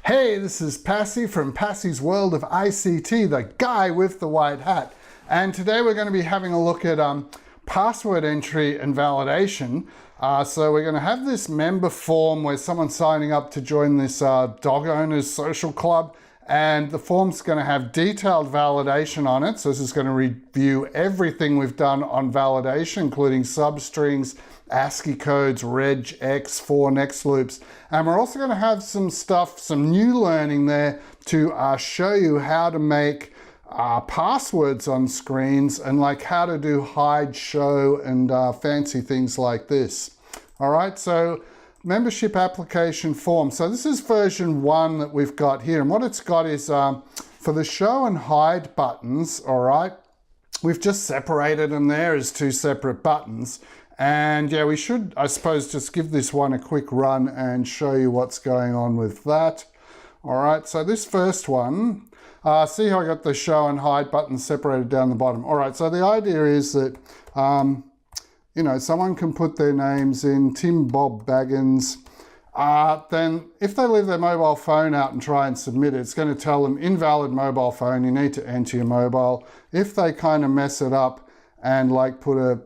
Hey, this is Passy from Passy's World of ICT, the guy with the white hat. And today we're going to be having a look at password entry and validation. So we're going to have this member form where someone's signing up to join this dog owners social club. And the form's going to have detailed validation on it. So this is going to review everything we've done on validation, including substrings, ASCII codes, regex, for next loops. And we're also going to have some stuff, some new learning there to show you how to make passwords on screens and like how to do hide, show, and fancy things like this. All right, so membership application form. So this is version 1 that we've got here. And what it's got is for the show and hide buttons, all right, we've just separated them there as 2 separate buttons. And yeah, we should, I suppose, just give this one a quick run and show you what's going on with that. All right, so this first one, see how I got the show and hide buttons separated down the bottom. All right, so the idea is that, you know, someone can put their names in, Tim Bob Baggins. Then if they leave their mobile phone out and try and submit it, it's going to tell them invalid mobile phone, you need to enter your mobile. If they kind of mess it up and like put a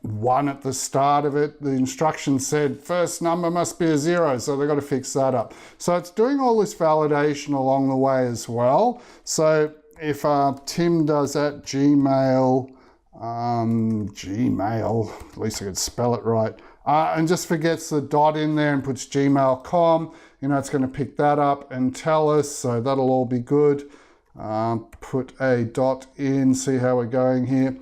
1 at the start of it, the instruction said first number must be a 0, so they've got to fix that up. So it's doing all this validation along the way as well. So if Tim does at Gmail, at least I could spell it right, and just forgets the dot in there and puts gmail.com, you know, it's going to pick that up and tell us, so that'll all be good. Put a dot in, see how we're going here.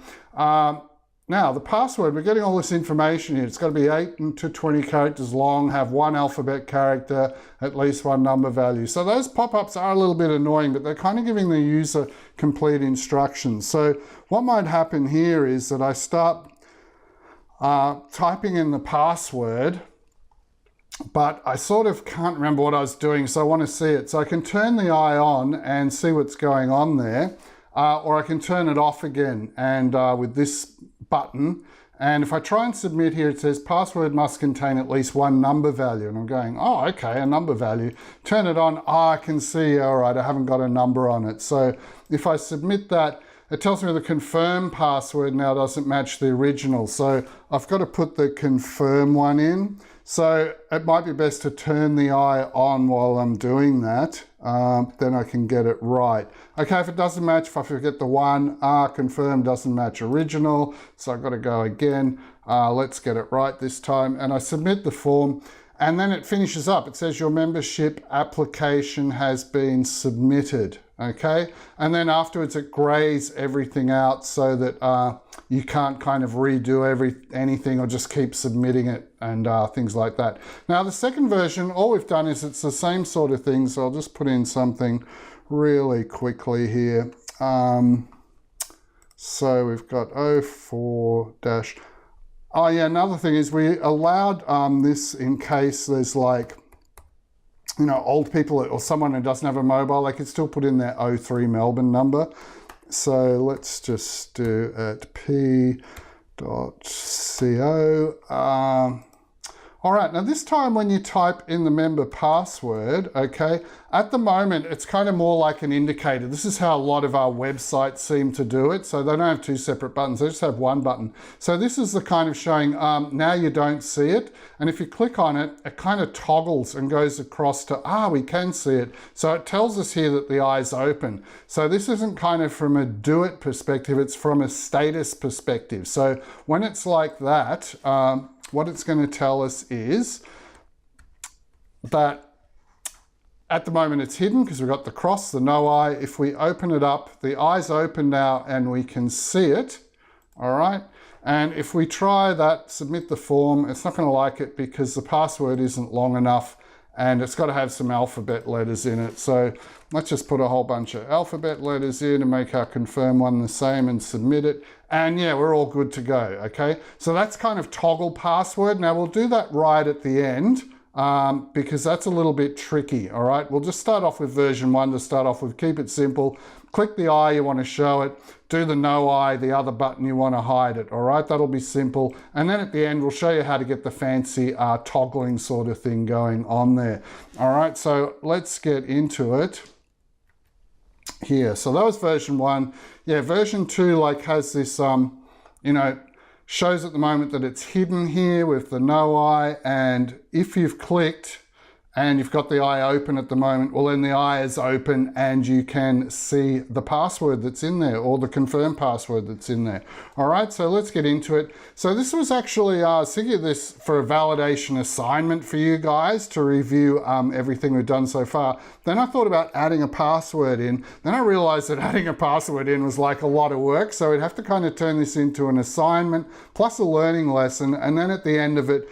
Now, the password, we're getting all this information here. It's got to be 8 to 20 characters long, have 1 alphabet character, at least 1 number value. So those pop-ups are a little bit annoying, but they're kind of giving the user complete instructions. So what might happen here is that I start typing in the password, but I sort of can't remember what I was doing, so I want to see it. So I can turn the eye on and see what's going on there, or I can turn it off again and with this button, and if I try and submit here, it says password must contain at least 1 number value, and I'm going, oh, okay, a number value. Turn it on, I can see, all right, I haven't got a number on it. So if I submit that, it tells me the confirm password now doesn't match the original, so I've got to put the confirm one in. So it might be best to turn the eye on while I'm doing that, then I can get it right. Okay, if it doesn't match, if I forget the 1, confirm doesn't match original, so I've got to go again. Let's get it right this time, and I submit the form, and then it finishes up. It says your membership application has been submitted, okay? And then afterwards it grays everything out so that you can't kind of redo anything or just keep submitting it and things like that. Now the second version, all we've done is it's the same sort of thing, so I'll just put in something really quickly here. So we've got 04 dash. Oh yeah, another thing is we allowed this in case there's like, you know, old people or someone who doesn't have a mobile, they can still put in their 03 Melbourne number. So let's just do at p.co. All right, now this time when you type in the member password, okay, at the moment it's kind of more like an indicator. This is how a lot of our websites seem to do it. So they don't have 2 separate buttons, they just have 1 button. So this is the kind of showing, now you don't see it. And if you click on it, it kind of toggles and goes across to, we can see it. So it tells us here that the eye's open. So this isn't kind of from a do it perspective, it's from a status perspective. So when it's like that, what it's going to tell us is that at the moment it's hidden because we've got the cross, the no eye. If we open it up, the eye's open now and we can see it, all right? And if we try that, submit the form, it's not going to like it because the password isn't long enough and it's got to have some alphabet letters in it. So let's just put a whole bunch of alphabet letters in and make our confirm one the same and submit it. And yeah, we're all good to go, okay? So that's kind of toggle password. Now we'll do that right at the end, because that's a little bit tricky, all right? We'll just start off with version 1 to start off with. Keep it simple. Click the I you want to show it. Do the no I, the other button you want to hide it, all right? That'll be simple. And then at the end, we'll show you how to get the fancy toggling sort of thing going on there. All right, so let's get into it here. So that was version 1. Yeah, version 2 like has this, you know, shows at the moment that it's hidden here with the no I, and if you've clicked and you've got the I open at the moment, well then the I is open and you can see the password that's in there, or the confirm password that's in there. All right, so let's get into it. So this was actually, I was thinking of this for a validation assignment for you guys to review everything we've done so far. Then I thought about adding a password in. Then I realized that adding a password in was like a lot of work. So we'd have to kind of turn this into an assignment plus a learning lesson. And then at the end of it,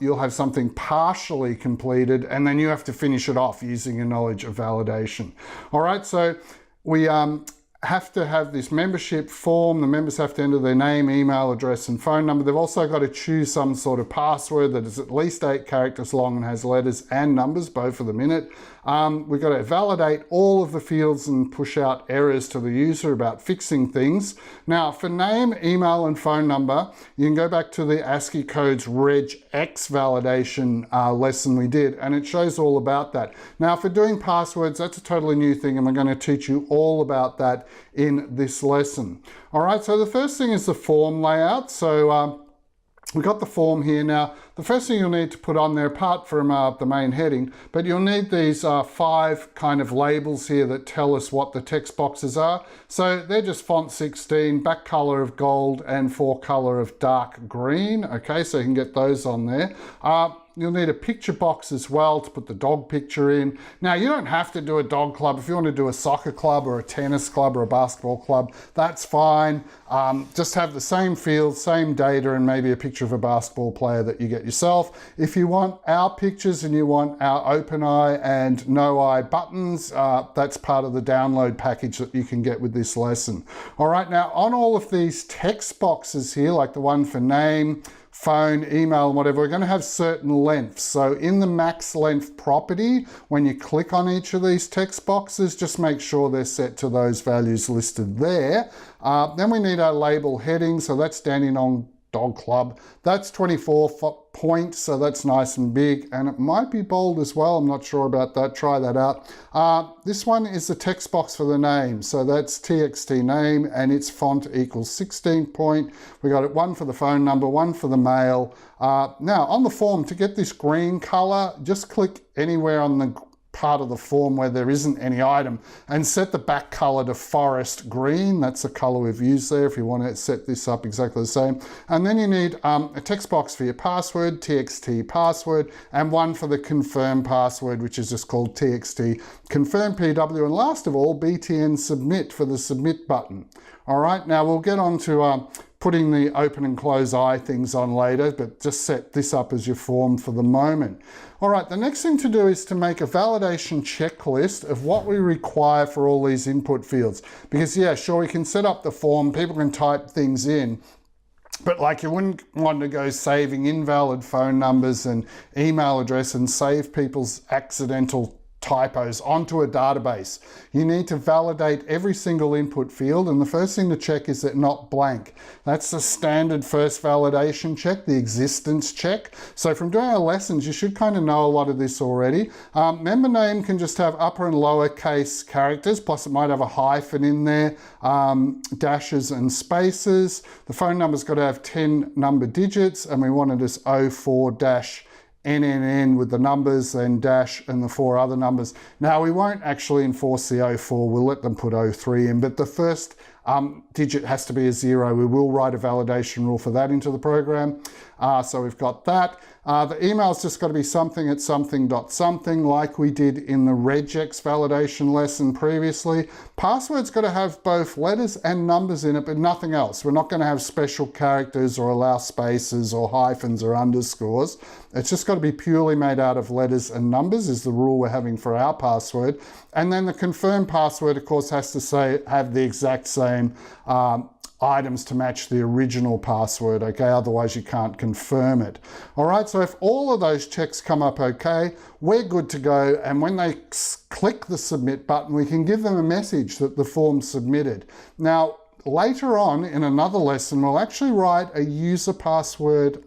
you'll have something partially completed, and then you have to finish it off using your knowledge of validation. All right, so we have to have this membership form. The members have to enter their name, email address, and phone number. They've also got to choose some sort of password that is at least 8 characters long and has letters and numbers, both of them in it. We've got to validate all of the fields and push out errors to the user about fixing things. Now, for name, email, and phone number, you can go back to the ASCII codes regex validation lesson we did, and it shows all about that. Now, for doing passwords, that's a totally new thing, and we're going to teach you all about that in this lesson. All right, so the first thing is the form layout. So we've got the form here. Now, the first thing you'll need to put on there, apart from the main heading, but you'll need these 5 kind of labels here that tell us what the text boxes are. So they're just font 16, back color of gold, and fore color of dark green. Okay, so you can get those on there. You'll need a picture box as well to put the dog picture in. Now, you don't have to do a dog club. If you want to do a soccer club or a tennis club or a basketball club, that's fine. Just have the same field, same data, and maybe a picture of a basketball player that you get yourself. If you want our pictures and you want our OpenEye and NoEye buttons, that's part of the download package that you can get with this lesson. All right, now on all of these text boxes here, like the one for name, phone, email, and whatever, we're going to have certain lengths. So in the max length property, when you click on each of these text boxes, just make sure they're set to those values listed there. Then we need our label heading. So that's standing on dog club. That's 24 points, so that's nice and big, and it might be bold as well. I'm not sure about that. Try that out. This one is the text box for the name. So that's TXT name, and its font equals 16 point. We got it, 1 for the phone number, 1 for the mail. Now on the form, to get this green color, just click anywhere on the part of the form where there isn't any item and set the back color to forest green. That's the color we've used there if you want to set this up exactly the same. And then you need a text box for your password, TXT password, and 1 for the confirm password, which is just called TXT confirm PW. And last of all, BTN submit for the submit button. All right, now we'll get on to putting the open and close I things on later, but just set this up as your form for the moment. All right, the next thing to do is to make a validation checklist of what we require for all these input fields. Because yeah, sure, we can set up the form, people can type things in, but like you wouldn't want to go saving invalid phone numbers and email address and save people's accidental typos onto a database. You need to validate every single input field, and the first thing to check is that not blank. That's the standard first validation check, the existence check. So from doing our lessons, you should kind of know a lot of this already. Member name can just have upper and lower case characters, plus it might have a hyphen in there, dashes and spaces. The phone number's got to have 10 number digits, and we want it as 04-NNN with the numbers, then dash and the 4 other numbers. Now we won't actually enforce the 04, we'll let them put 03 in, but the first digit has to be a 0. We will write a validation rule for that into the program. So we've got that. The email's just got to be something at something.something like we did in the regex validation lesson previously. Password's got to have both letters and numbers in it, but nothing else. We're not going to have special characters or allow spaces or hyphens or underscores. It's just got to be purely made out of letters and numbers is the rule we're having for our password. And then the confirm password, of course, has to have the exact same items to match the original password, okay? Otherwise you can't confirm it. All right, so if all of those checks come up okay, we're good to go. And when they click the submit button, we can give them a message that the form's submitted. Now, later on in another lesson, we'll actually write a user password,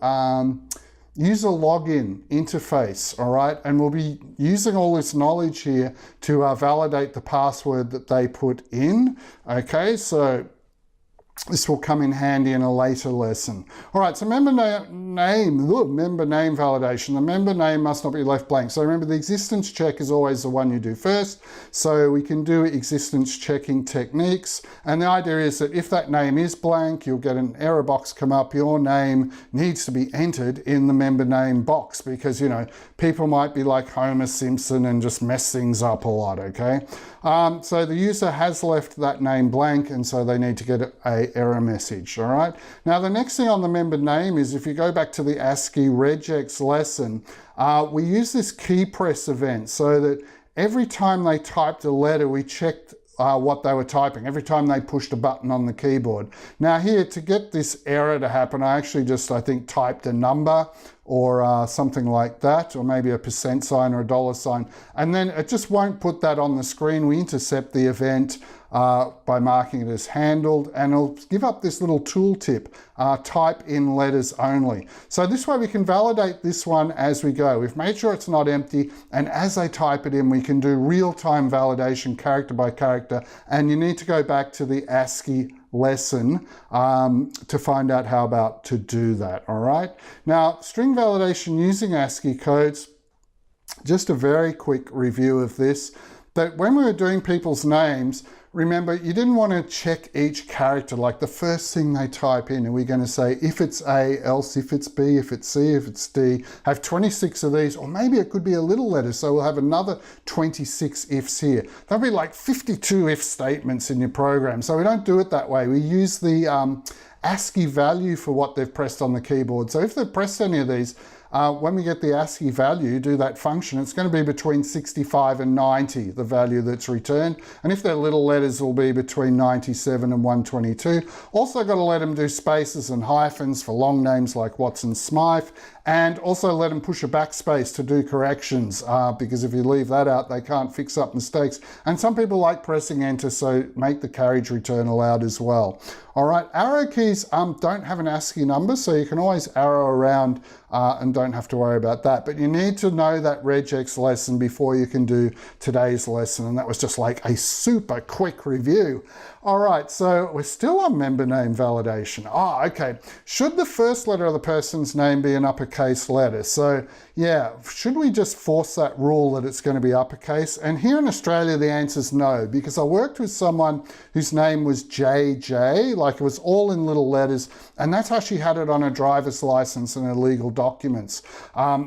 user login interface, all right? And we'll be using all this knowledge here to validate the password that they put in, okay? So this will come in handy in a later lesson. All right, so member name validation. The member name must not be left blank. So remember, the existence check is always the one you do first. So we can do existence checking techniques. And the idea is that if that name is blank, you'll get an error box come up. Your name needs to be entered in the member name box because, you know, people might be like Homer Simpson and just mess things up a lot, okay? So the user has left that name blank, and so they need to get a error message, all right? Now, the next thing on the member name is if you go back to the ASCII Regex lesson, we use this key press event so that every time they typed a letter, we checked what they were typing, every time they pushed a button on the keyboard. Now here, to get this error to happen, I actually just, I think, typed a number or something like that, or maybe a % sign or a $sign, and then it just won't put that on the screen. We intercept the event by marking it as handled, and it'll give up this little tooltip, type in letters only. So this way we can validate this one as we go. We've made sure it's not empty, and as they type it in, we can do real-time validation character by character, and you need to go back to the ASCII lesson to find out how about to do that, all right? Now, string validation using ASCII codes, just a very quick review of this, that when we were doing people's names, remember, you didn't want to check each character, like the first thing they type in. Are we going to say, if it's A, else if it's B, if it's C, if it's D, have 26 of these, or maybe it could be a little letter, so we'll have another 26 ifs here. There'll be like 52 if statements in your program, so we don't do it that way. We use the ASCII value for what they've pressed on the keyboard. So if they've pressed any of these, when we get the ASCII value, do that function, it's going to be between 65 and 90, the value that's returned. And if they're little letters, will be between 97 and 122. Also got to let them do spaces and hyphens for long names like Watson Smythe, and also let them push a backspace to do corrections, because if you leave that out, they can't fix up mistakes. And some people like pressing enter, so make the carriage return allowed as well. All right, arrow keys don't have an ASCII number, so you can always arrow around and don't have to worry about that. But you need to know that regex lesson before you can do today's lesson. And that was just like a super quick review. All right, so we're still on member name validation. Oh, okay. Should the first letter of the person's name be an uppercase letter? So yeah, should we just force that rule that it's going to be uppercase? And here in Australia, the answer is no, because I worked with someone whose name was JJ, like it was all in little letters, and that's how she had it on her driver's license and her legal documents.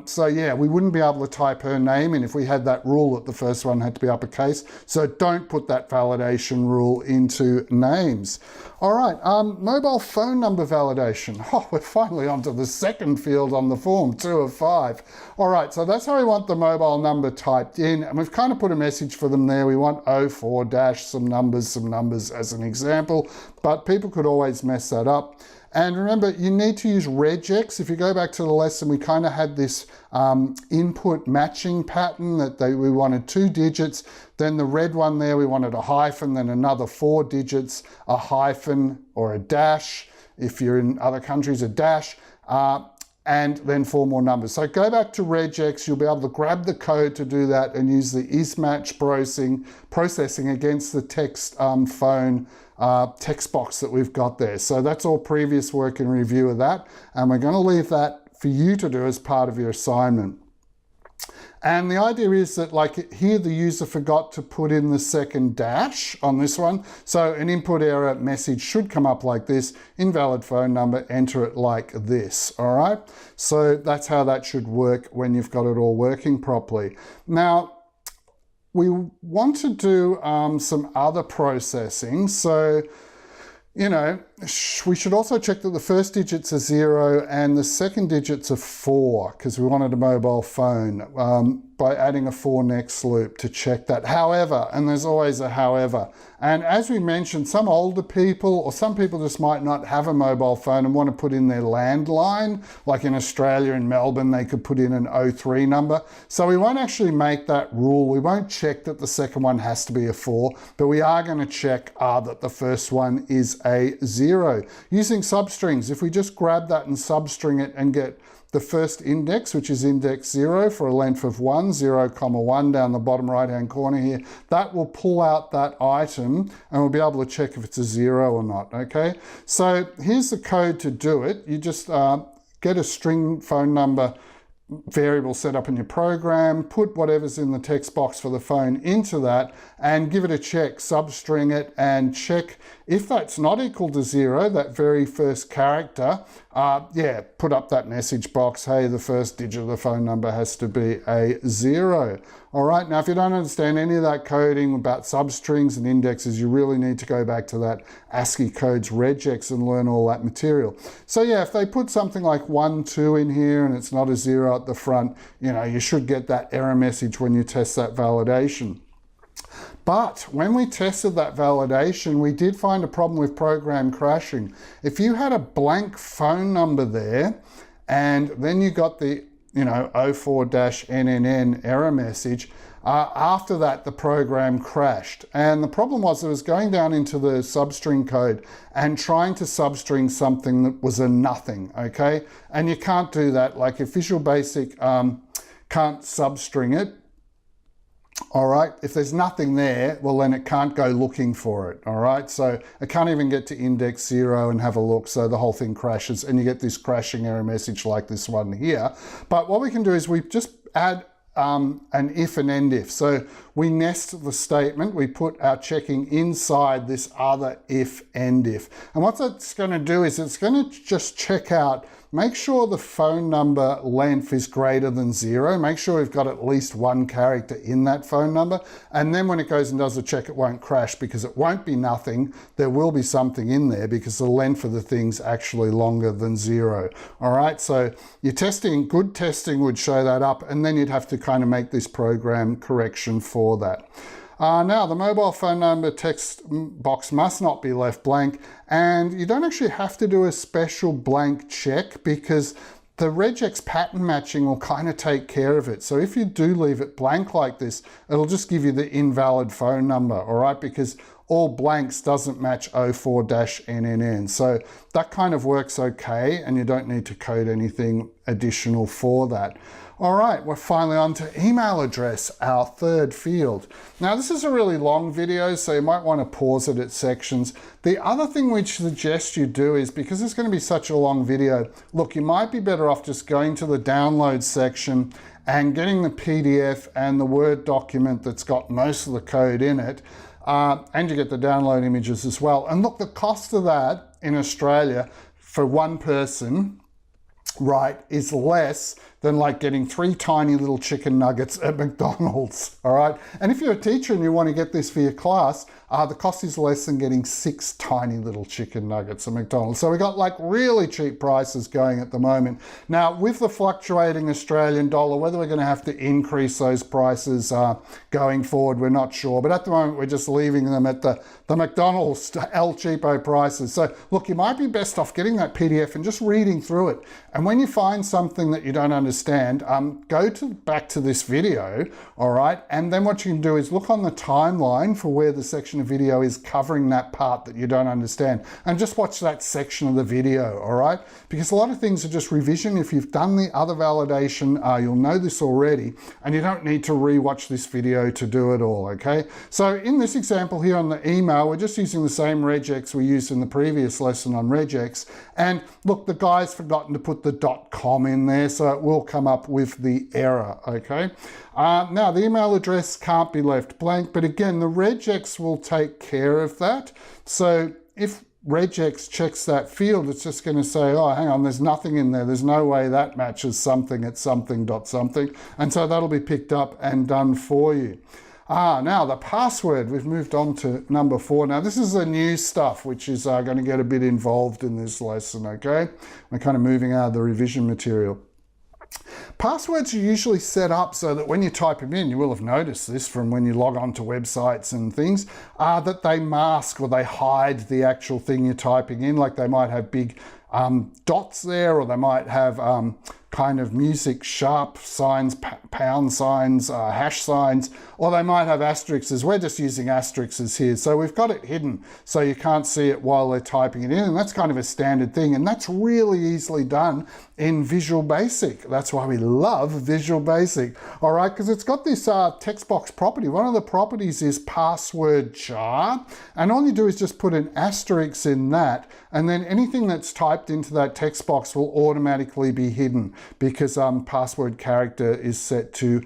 So yeah, we wouldn't be able to type her name in if we had that rule that the first one had to be uppercase. So don't put that validation rule into names. All right, mobile phone number validation. Oh, we're finally onto the second field on the form, 2 of 5. All right, so that's how we want the mobile number typed in, and we've kind of put a message for them there. We want 04 dash some numbers as an example, but people could always mess that up. And remember, you need to use regex. If you go back to the lesson, we kind of had this input matching pattern that we wanted 2 digits. Then the red one there, we wanted a hyphen, then another 4 digits, a hyphen or a dash. If you're in other countries, a dash, and then 4 more numbers. So go back to regex. You'll be able to grab the code to do that and use the ismatch processing against the text phone text box that we've got there. So that's all previous work and review of that. And we're going to leave that for you to do as part of your assignment. And the idea is that, like here, the user forgot to put in the second dash on this one. So an input error message should come up like this: invalid phone number, enter it like this. All right. So that's how that should work when you've got it all working properly. Now, we want to do some other processing. So, you know, we should also check that the first digits are 0 and the second digits are 4, because we wanted a mobile phone, by adding a for next loop to check that. However, and there's always a however, and as we mentioned, some older people or some people just might not have a mobile phone and want to put in their landline, like in Australia, in Melbourne, they could put in an 03 number. So we won't actually make that rule. We won't check that the second one has to be a 4, but we are going to check that the first one is a 0. Using substrings, if we just grab that and substring it and get the first index, which is index 0 for a length of 1, 0, 1 down the bottom right hand corner here, that will pull out that item and we'll be able to check if it's a 0 or not, okay? So here's the code to do it. You just get a string phone number variable set up in your program, put whatever's in the text box for the phone into that and give it a check, substring it and check if that's not equal to 0, that very first character, put up that message box, hey, the first digit of the phone number has to be a 0. All right, now if you don't understand any of that coding about substrings and indexes, you really need to go back to that ASCII codes regex and learn all that material. So yeah, if they put something like 1, 2 in here and it's not a 0 at the front, you should get that error message when you test that validation. But when we tested that validation, we did find a problem with program crashing. If you had a blank phone number there, and then you got the 04-NNN error message, after that the program crashed. And the problem was it was going down into the substring code and trying to substring something that was a nothing, okay? And you can't do that. Like if Visual Basic can't substring it, all right, if there's nothing there, well then it can't go looking for it, all right? So it can't even get to index 0 and have a look, so the whole thing crashes and you get this crashing error message like this one here. But what we can do is we just add an if and end if. So we nest the statement, we put our checking inside this other if end if. And what that's going to do is it's going to just check out, make sure the phone number length is greater than 0. Make sure we've got at least one character in that phone number. And then when it goes and does the check, it won't crash because it won't be nothing. There will be something in there because the length of the thing's actually longer than 0. All right, so your testing, good testing would show that up, and then you'd have to kind of make this program correction for that. Now, the mobile phone number text box must not be left blank, and you don't actually have to do a special blank check because the regex pattern matching will kind of take care of it. So if you do leave it blank like this, it'll just give you the invalid phone number, all right? Because all blanks doesn't match 04-NNN. So that kind of works okay, and you don't need to code anything additional for that. All right, we're finally on to email address, our third field. Now, this is a really long video, so you might want to pause it at sections. The other thing we suggest you do is, because it's going to be such a long video, look, you might be better off just going to the download section and getting the PDF and the Word document that's got most of the code in it, and you get the download images as well. And look, the cost of that in Australia for one person, right, is less than like getting 3 tiny little chicken nuggets at McDonald's, all right? And if you're a teacher and you want to get this for your class, the cost is less than getting 6 tiny little chicken nuggets at McDonald's. So we got like really cheap prices going at the moment. Now, with the fluctuating Australian dollar, whether we're going to have to increase those prices going forward, we're not sure. But at the moment, we're just leaving them at the McDonald's El Cheapo prices. So look, you might be best off getting that PDF and just reading through it. And when you find something that you don't understand, go back to this video, all right? And then what you can do is look on the timeline for where the section of video is covering that part that you don't understand, and just watch that section of the video, all right? Because a lot of things are just revision. If you've done the other validation, you'll know this already, and you don't need to re-watch this video to do it all, okay? So in this example here on the email, we're just using the same regex we used in the previous lesson on regex. And look, the guy's forgotten to put the .com in there, so it will come up with the error, okay? Now, the email address can't be left blank, but again, the regex will take care of that. So if regex checks that field, it's just going to say, oh, hang on, there's nothing in there. There's no way that matches something at something dot something. And so that'll be picked up and done for you. Now the password, we've moved on to number 4. Now this is the new stuff, which is going to get a bit involved in this lesson, okay? We're kind of moving out of the revision material. Passwords are usually set up so that when you type them in, you will have noticed this from when you log on to websites and things, that they mask or they hide the actual thing you're typing in. Like they might have big dots there, or they might have kind of music sharp signs, pound signs, hash signs, or they might have asterisks. We're just using asterisks here. So we've got it hidden so you can't see it while they're typing it in. And that's kind of a standard thing. And that's really easily done in Visual Basic. That's why we love Visual Basic. All right, because it's got this text box property. One of the properties is password char. And all you do is just put an asterisk in that. And then anything that's typed into that text box will automatically be hidden, because password character is set to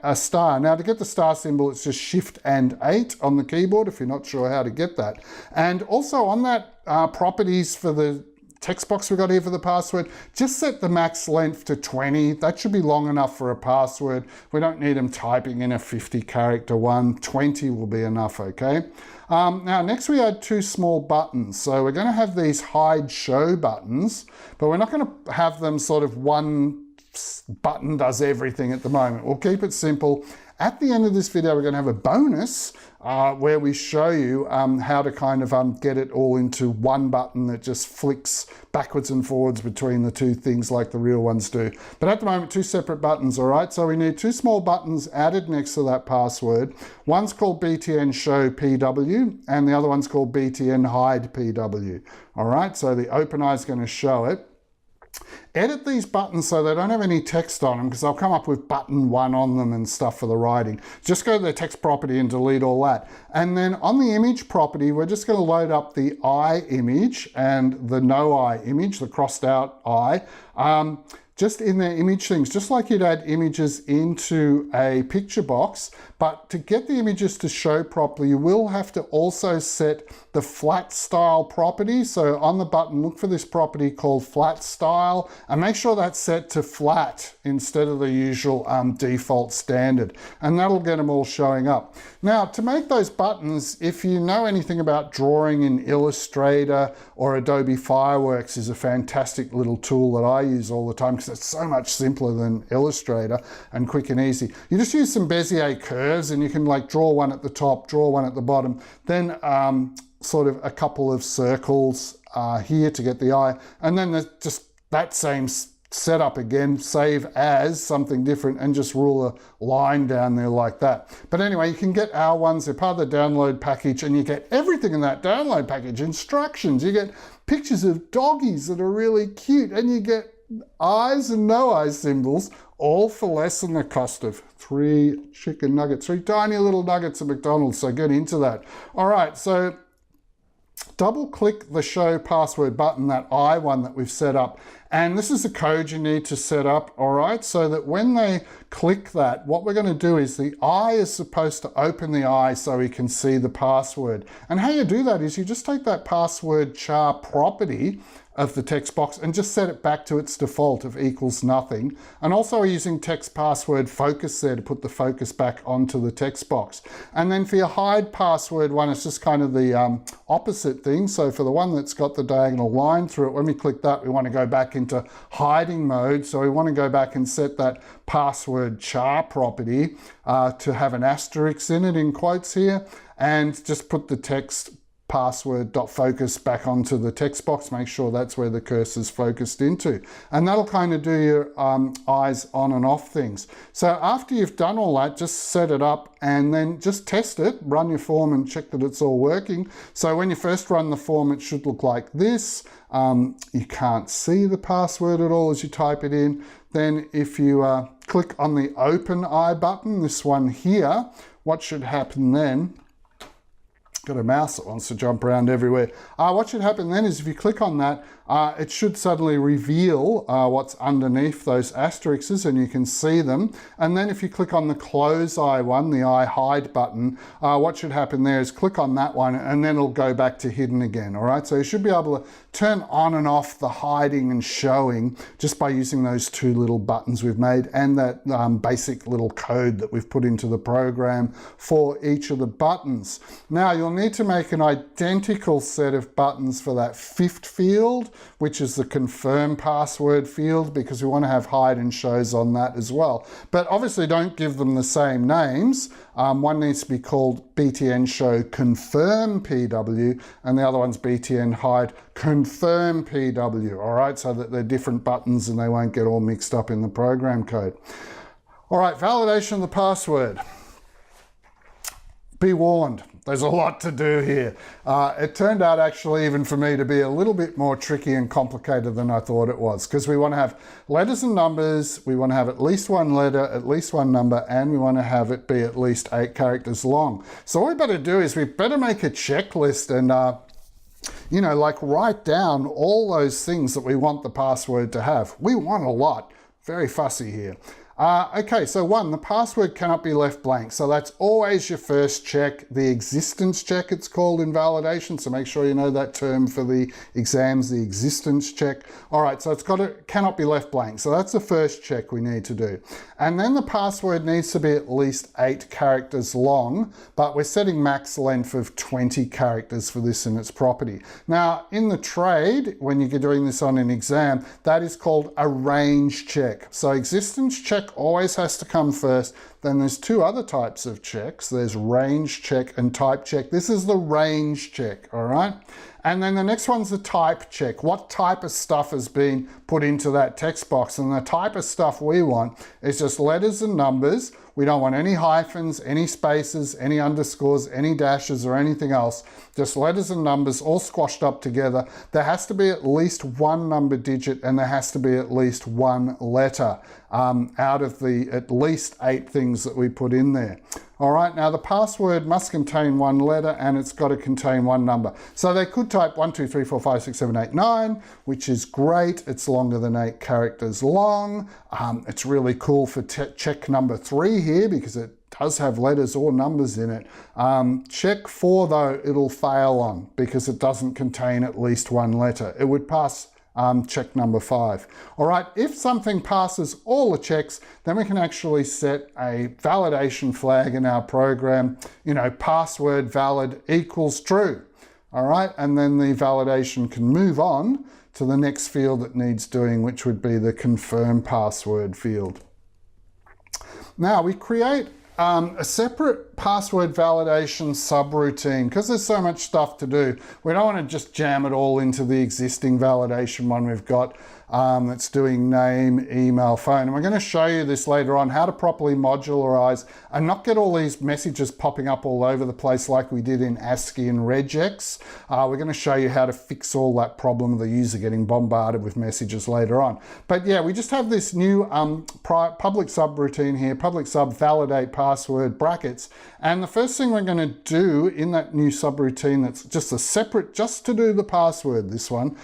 a star. Now to get the star symbol, it's just Shift and 8 on the keyboard if you're not sure how to get that. And also on that properties for the text box we got here for the password, just set the max length to 20. That should be long enough for a password. We don't need them typing in a 50 character one. 20 will be enough, okay? Now next we add 2 small buttons. So we're going to have these hide show buttons, but we're not going to have them sort of one button does everything at the moment. We'll keep it simple. At the end of this video, we're going to have a bonus where we show you how to kind of get it all into one button that just flicks backwards and forwards between the 2 things like the real ones do. But at the moment, 2 separate buttons, all right? So we need 2 small buttons added next to that password. One's called BTN show PW, and the other one's called BTN hide PW, all right? So the OpenEye is going to show it. Edit these buttons so they don't have any text on them, because I'll come up with button 1 on them and stuff for the writing. Just go to the text property and delete all that. And then on the image property, we're just going to load up the eye image and the no eye image, the crossed out eye. Just in their image things, just like you'd add images into a picture box. But to get the images to show properly, you will have to also set the flat style property. So on the button, look for this property called flat style, and make sure that's set to flat instead of the usual default standard. And that'll get them all showing up. Now, to make those buttons, if you know anything about drawing in Illustrator or Adobe Fireworks, is a fantastic little tool that I use all the time, because it's so much simpler than Illustrator and quick and easy. You just use some Bezier curves, and you can like draw one at the top, draw one at the bottom, then sort of a couple of circles here to get the eye, and then there's just that same setup again, save as something different, and just rule a line down there like that. But anyway, you can get our ones. They're part of the download package, and you get everything in that download package. Instructions, you get pictures of doggies that are really cute, and you get eyes and no eyes symbols, all for less than the cost of 3 chicken nuggets, 3 tiny little nuggets at McDonald's. So get into that. All right, so double click the show password button, that I one that we've set up. And this is the code you need to set up, all right? So that when they click that, what we're going to do is the eye is supposed to open the eye so we can see the password. And how you do that is you just take that password char property of the text box and just set it back to its default of equals nothing. And also we're using text password focus there to put the focus back onto the text box. And then for your hide password one, it's just kind of the opposite thing. So for the one that's got the diagonal line through it, when we click that, we want to go back into hiding mode. So we want to go back and set that password char property to have an asterisk in it in quotes here, and just put the text password.focus back onto the text box. Make sure that's where the cursor's focused into. And that'll kind of do your eyes on and off things. So after you've done all that, just set it up and then just test it, run your form and check that it's all working. So when you first run the form, it should look like this. You can't see the password at all as you type it in. Then if you click on the open eye button, this one here, what should happen then Got a mouse that wants to jump around everywhere. What should happen then is if you click on that, it should suddenly reveal what's underneath those asterisks, and you can see them. And then if you click on the close eye one, the eye hide button, what should happen there is click on that one and then it'll go back to hidden again. All right, so you should be able to turn on and off the hiding and showing just by using those two little buttons we've made and that basic little code that we've put into the program for each of the buttons. Now you'll need to make an identical set of buttons for that fifth field, which is the confirm password field, because we want to have hide and shows on that as well. But obviously don't give them the same names. One needs to be called btn show confirm pw and the other one's btn hide confirm pw, all right, so that they're different buttons and they won't get all mixed up in the program code. All right, validation of the password. Be warned, there's a lot to do here. It turned out actually even for me to be a little bit more tricky and complicated than I thought it was, because we want to have letters and numbers, we want to have at least one letter, at least one number, and we want to have it be at least 8 characters long. So what we better do is we better make a checklist and you know, like write down all those things that we want the password to have. We want a lot, very fussy here. Okay, so 1, the password cannot be left blank. So that's always your first check, the existence check it's called in validation. So make sure you know that term for the exams, the existence check. All right, so cannot be left blank. So that's the first check we need to do. And then the password needs to be at least 8 characters long, but we're setting max length of 20 characters for this in its property. Now, in the trade, when you're doing this on an exam, that is called a range check. So existence check always has to come first. Then there's 2 other types of checks. There's range check and type check. This is the range check, all right? And then the next one's the type check. What type of stuff has been put into that text box? And the type of stuff we want is just letters and numbers. We don't want any hyphens, any spaces, any underscores, any dashes or anything else. Just letters and numbers all squashed up together. There has to be at least 1 number digit and there has to be at least 1 letter out of the at least 8 things that we put in there. All right, now the password must contain 1 letter and it's got to contain 1 number. So they could type 1, 2, 3, 4, 5, 6, 7, 8, 9, which is great. It's longer than 8 characters long. It's really cool for check number 3 here because it does have letters or numbers in it. Check 4 though, it'll fail on because it doesn't contain at least 1 letter. It would pass check number 5. All right, if something passes all the checks, then we can actually set a validation flag in our program, you know, password valid equals true. All right, and then the validation can move on to the next field that needs doing, which would be the confirm password field. Now we create a separate password validation subroutine because there's so much stuff to do. We don't want to just jam it all into the existing validation one we've got that's doing name, email, phone. And we're going to show you this later on, how to properly modularize and not get all these messages popping up all over the place like we did in ASCII and Regex. We're going to show you how to fix all that problem of the user getting bombarded with messages later on. But yeah, we just have this new public subroutine here, public sub validate password brackets. And the first thing we're going to do in that new subroutine that's just a separate, just to do the password, this one,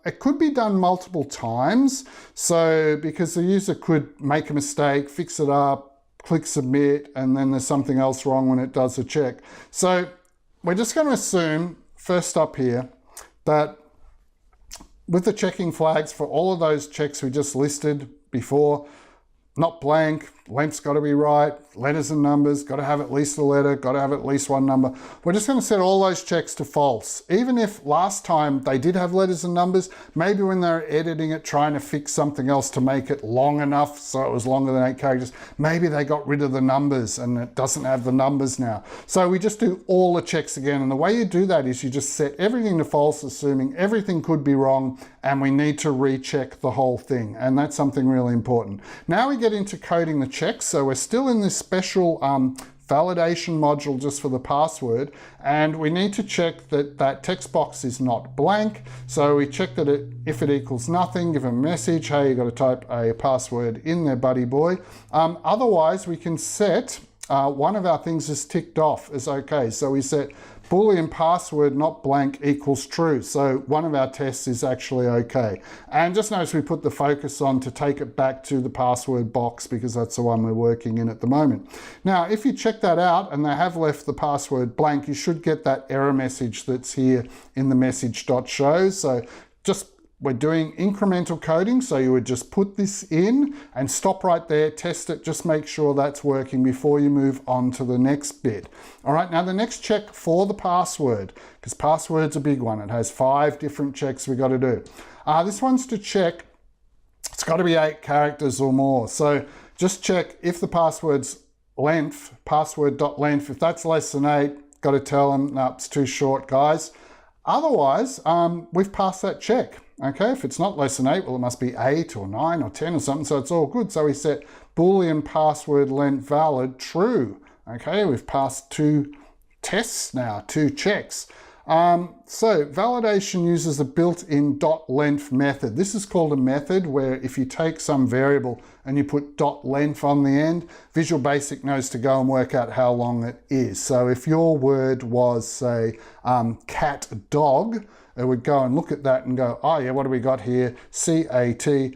it could be done multiple times. So because the user could make a mistake, fix it up, click submit, and then there's something else wrong when it does a check. So we're just going to assume, first up here, that with the checking flags for all of those checks we just listed before, not blank, length's got to be right, letters and numbers, got to have at least a letter, got to have at least 1 number. We're just going to set all those checks to false. Even if last time they did have letters and numbers, maybe when they're editing it, trying to fix something else to make it long enough so it was longer than 8 characters, maybe they got rid of the numbers and it doesn't have the numbers now. So we just do all the checks again. And the way you do that is you just set everything to false, assuming everything could be wrong and we need to recheck the whole thing. And that's something really important. Now we get into coding the checks. So we're still in this special validation module just for the password, and we need to check that that text box is not blank. So we check that if it equals nothing, give a message, hey, you got to type a password in there, buddy boy. Otherwise, we can set one of our things is ticked off as okay. So we set Boolean password not blank equals true. So one of our tests is actually okay. And just notice we put the focus on to take it back to the password box because that's the one we're working in at the moment. Now, if you check that out and they have left the password blank, you should get that error message that's here in the message.show. So just we're doing incremental coding, so you would just put this in and stop right there, test it, just make sure that's working before you move on to the next bit. All right, now the next check for the password, because password's a big one. It has 5 different checks we got to do. This one's to check, it's got to be 8 characters or more. So just check if the password's length, password.length, if that's less than 8, got to tell them, no, it's too short, guys. Otherwise, we've passed that check. Okay, if it's not less than 8, well, it must be 8 or 9 or 10 or something, so it's all good. So we set Boolean password length valid true. Okay, we've passed 2 tests now, 2 checks. So validation uses a built-in .length method. This is called a method where if you take some variable and you put .length on the end, Visual Basic knows to go and work out how long it is. So if your word was, say, cat dog, it would go and look at that and go, oh yeah, what do we got here? CATDOG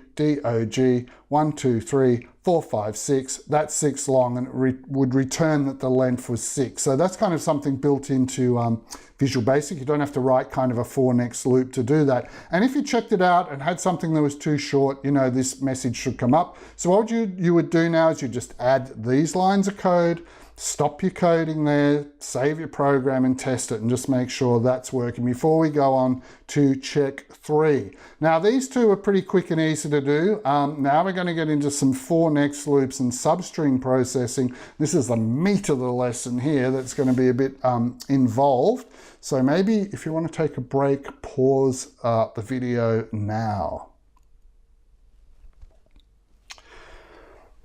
1, 2, 3, 4, 5, 6. That's 6 long, and it would return that the length was 6. So that's kind of something built into Visual Basic. You don't have to write kind of a for next loop to do that. And if you checked it out and had something that was too short, you know, this message should come up. So what you would do now is you just add these lines of code, stop your coding there, save your program and test it and just make sure that's working before we go on to check 3. Now these 2 are pretty quick and easy to do. Now we're going to get into some for next loops and substring processing. This is the meat of the lesson here that's going to be a bit involved. So maybe if you want to take a break, pause the video now.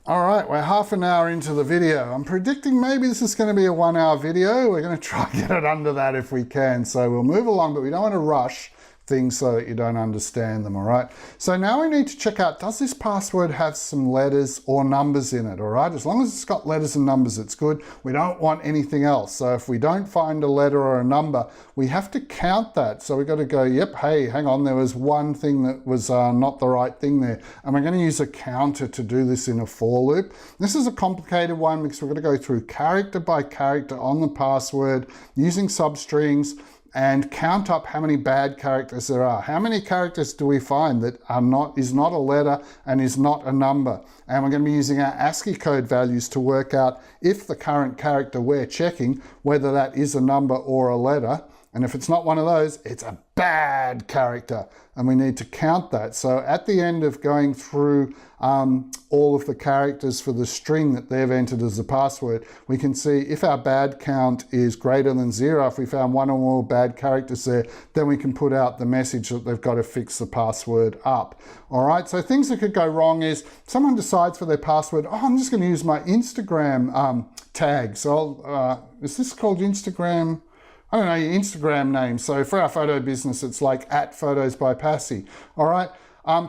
All right, we're half an hour into the video. I'm predicting maybe this is going to be a 1 hour video. We're going to try and get it under that if we can. So we'll move along, but we don't want to rush things so that you don't understand them, all right? So now we need to check out, does this password have some letters or numbers in it, all right? As long as it's got letters and numbers, it's good. We don't want anything else. So if we don't find a letter or a number, we have to count that. So we've got to go, yep, hey, hang on, there was one thing that was not the right thing there. And we're going to use a counter to do this in a for loop. This is a complicated one because we're going to go through character by character on the password using substrings and count up how many bad characters there are. How many characters do we find that is not a letter and is not a number? And we're going to be using our ASCII code values to work out if the current character we're checking, whether that is a number or a letter. And if it's not one of those, it's a bad character. And we need to count that. So at the end of going through all of the characters for the string that they've entered as the password, we can see if our bad count is greater than 0, if we found 1 or more bad characters there, then we can put out the message that they've got to fix the password up. All right, so things that could go wrong is someone decides for their password, oh, I'm just going to use my Instagram tag. So is this called Instagram? I don't know, your Instagram name. So for our photo business, it's like @PhotosByPassy. All right.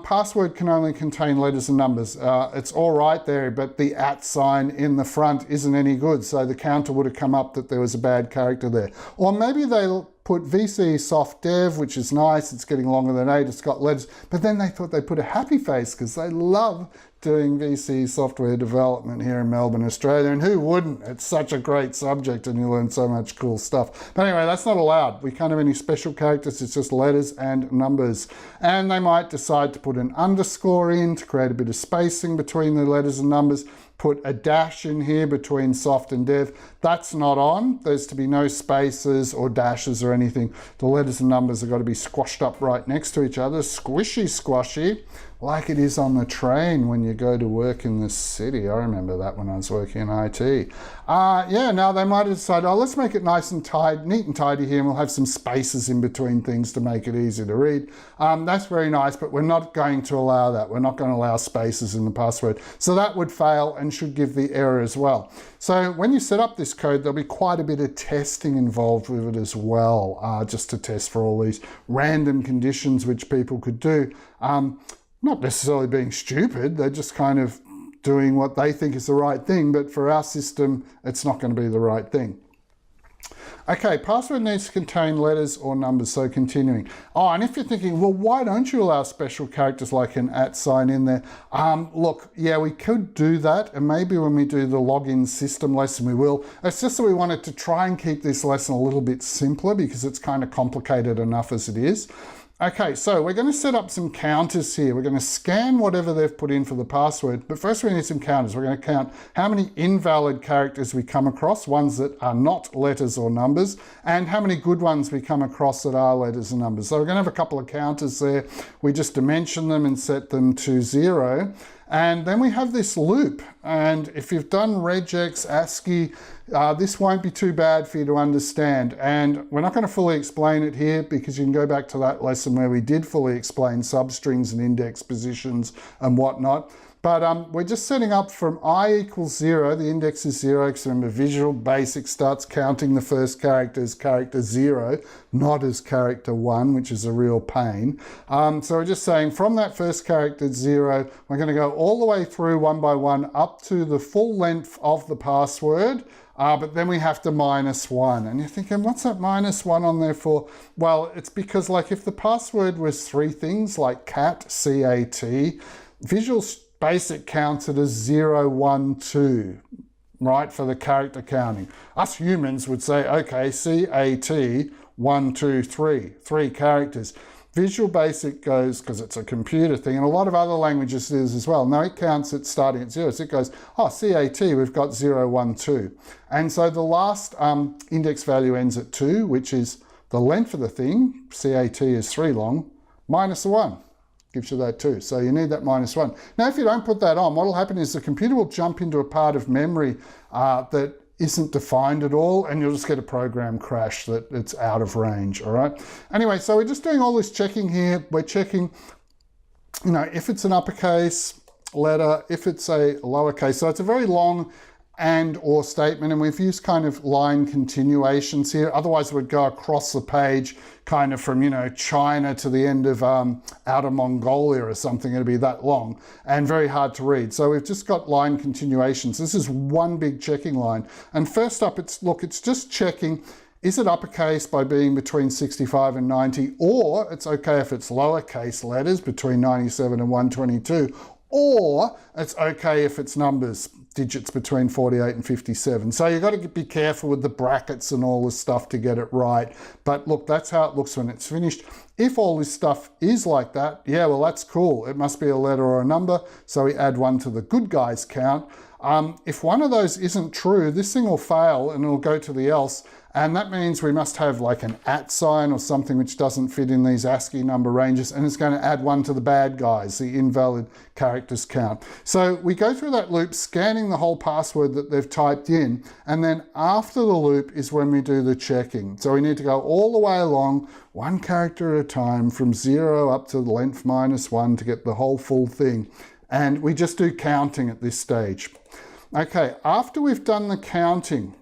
Password can only contain letters and numbers. It's all right there, but the @ sign in the front isn't any good. So the counter would have come up that there was a bad character there. Or maybe they'll put VC soft dev, which is nice. It's getting longer than 8. It's got letters. But then they thought they'd put a happy face because they love doing VC software development here in Melbourne, Australia. And who wouldn't? It's such a great subject and you learn so much cool stuff. But anyway, that's not allowed. We can't have any special characters. It's just letters and numbers. And they might decide to put an underscore in to create a bit of spacing between the letters and numbers. Put a dash in here between soft and dev. That's not on. There's to be no spaces or dashes or anything. The letters and numbers have got to be squashed up right next to each other. Squishy, squashy, like it is on the train when you go to work in the city. I remember that when I was working in IT. Yeah, now they might have decided, oh, let's make it nice and tidy, neat and tidy here, and we'll have some spaces in between things to make it easy to read. That's very nice, but we're not going to allow that. We're not going to allow spaces in the password. So that would fail and should give the error as well. So when you set up this code, there'll be quite a bit of testing involved with it as well, just to test for all these random conditions which people could do. Not necessarily being stupid, they're just kind of doing what they think is the right thing, but for our system, it's not going to be the right thing. Okay, password needs to contain letters or numbers, so continuing. Oh, and if you're thinking, well, why don't you allow special characters like an @ sign in there? Look, yeah, we could do that, and maybe when we do the login system lesson, we will. It's just that we wanted to try and keep this lesson a little bit simpler because it's kind of complicated enough as it is. Okay, so we're going to set up some counters here. We're going to scan whatever they've put in for the password, but first we need some counters. We're going to count how many invalid characters we come across, ones that are not letters or numbers, and how many good ones we come across that are letters and numbers. So we're going to have a couple of counters there. We just dimension them and set them to 0. And then we have this loop. And if you've done regex, ASCII, this won't be too bad for you to understand. And we're not going to fully explain it here because you can go back to that lesson where we did fully explain substrings and index positions and whatnot. But we're just setting up from I equals 0, the index is 0, because remember Visual Basic starts counting the first character as character 0, not as character 1, which is a real pain. So we're just saying from that first character 0, we're going to go all the way through one by one up to the full length of the password. But then we have to -1. And you're thinking, what's that -1 on there for? Well, it's because like if the password was 3 things like cat, C-A-T, Visual Basic counts it as 0, 1, 2, right, for the character counting. Us humans would say, okay, C-A-T, 1, 2, 3, 3 characters. Visual Basic goes, because it's a computer thing, and a lot of other languages do this as well. No, it counts it starting at 0. So it goes, oh, CAT, we've got 0, 1, 2. And so the last index value ends at 2, which is the length of the thing. CAT is 3 long, minus the 1. Gives you that 2. So you need that -1. Now, if you don't put that on, what will happen is the computer will jump into a part of memory that isn't defined at all, and you'll just get a program crash that it's out of range, all right? Anyway, so we're just doing all this checking here. We're checking, you know, if it's an uppercase letter, if it's a lowercase. So it's a very long and or statement, and we've used kind of line continuations here. Otherwise it would go across the page kind of from, you know, China to the end of outer Mongolia or something. It'd be that long and very hard to read. So we've just got line continuations. This is one big checking line. And first up, it's just checking, is it uppercase by being between 65 and 90, or it's okay if it's lowercase letters between 97 and 122, or it's okay if it's numbers, digits between 48 and 57. So you've got to be careful with the brackets and all this stuff to get it right. But look, that's how it looks when it's finished. If all this stuff is like that, yeah, well, that's cool. It must be a letter or a number. So we add 1 to the good guys count. If one of those isn't true, this thing will fail and it'll go to the else. And that means we must have like an @ sign or something which doesn't fit in these ASCII number ranges, and it's going to add 1 to the bad guys, the invalid characters count. So we go through that loop, scanning the whole password that they've typed in, and then after the loop is when we do the checking. So we need to go all the way along, 1 character at a time, from 0 up to the length -1 to get the whole full thing. And we just do counting at this stage. Okay, after we've done the counting,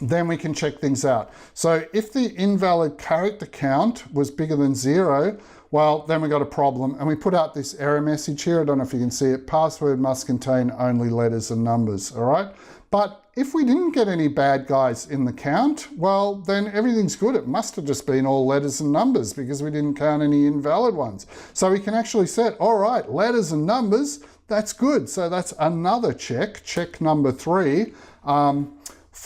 then we can check things out. So if the invalid character count was bigger than 0, well, then we got a problem. And we put out this error message here. I don't know if you can see it. Password must contain only letters and numbers, all right? But if we didn't get any bad guys in the count, well, then everything's good. It must have just been all letters and numbers because we didn't count any invalid ones. So we can actually set, all right, letters and numbers, that's good. So that's another check number 3.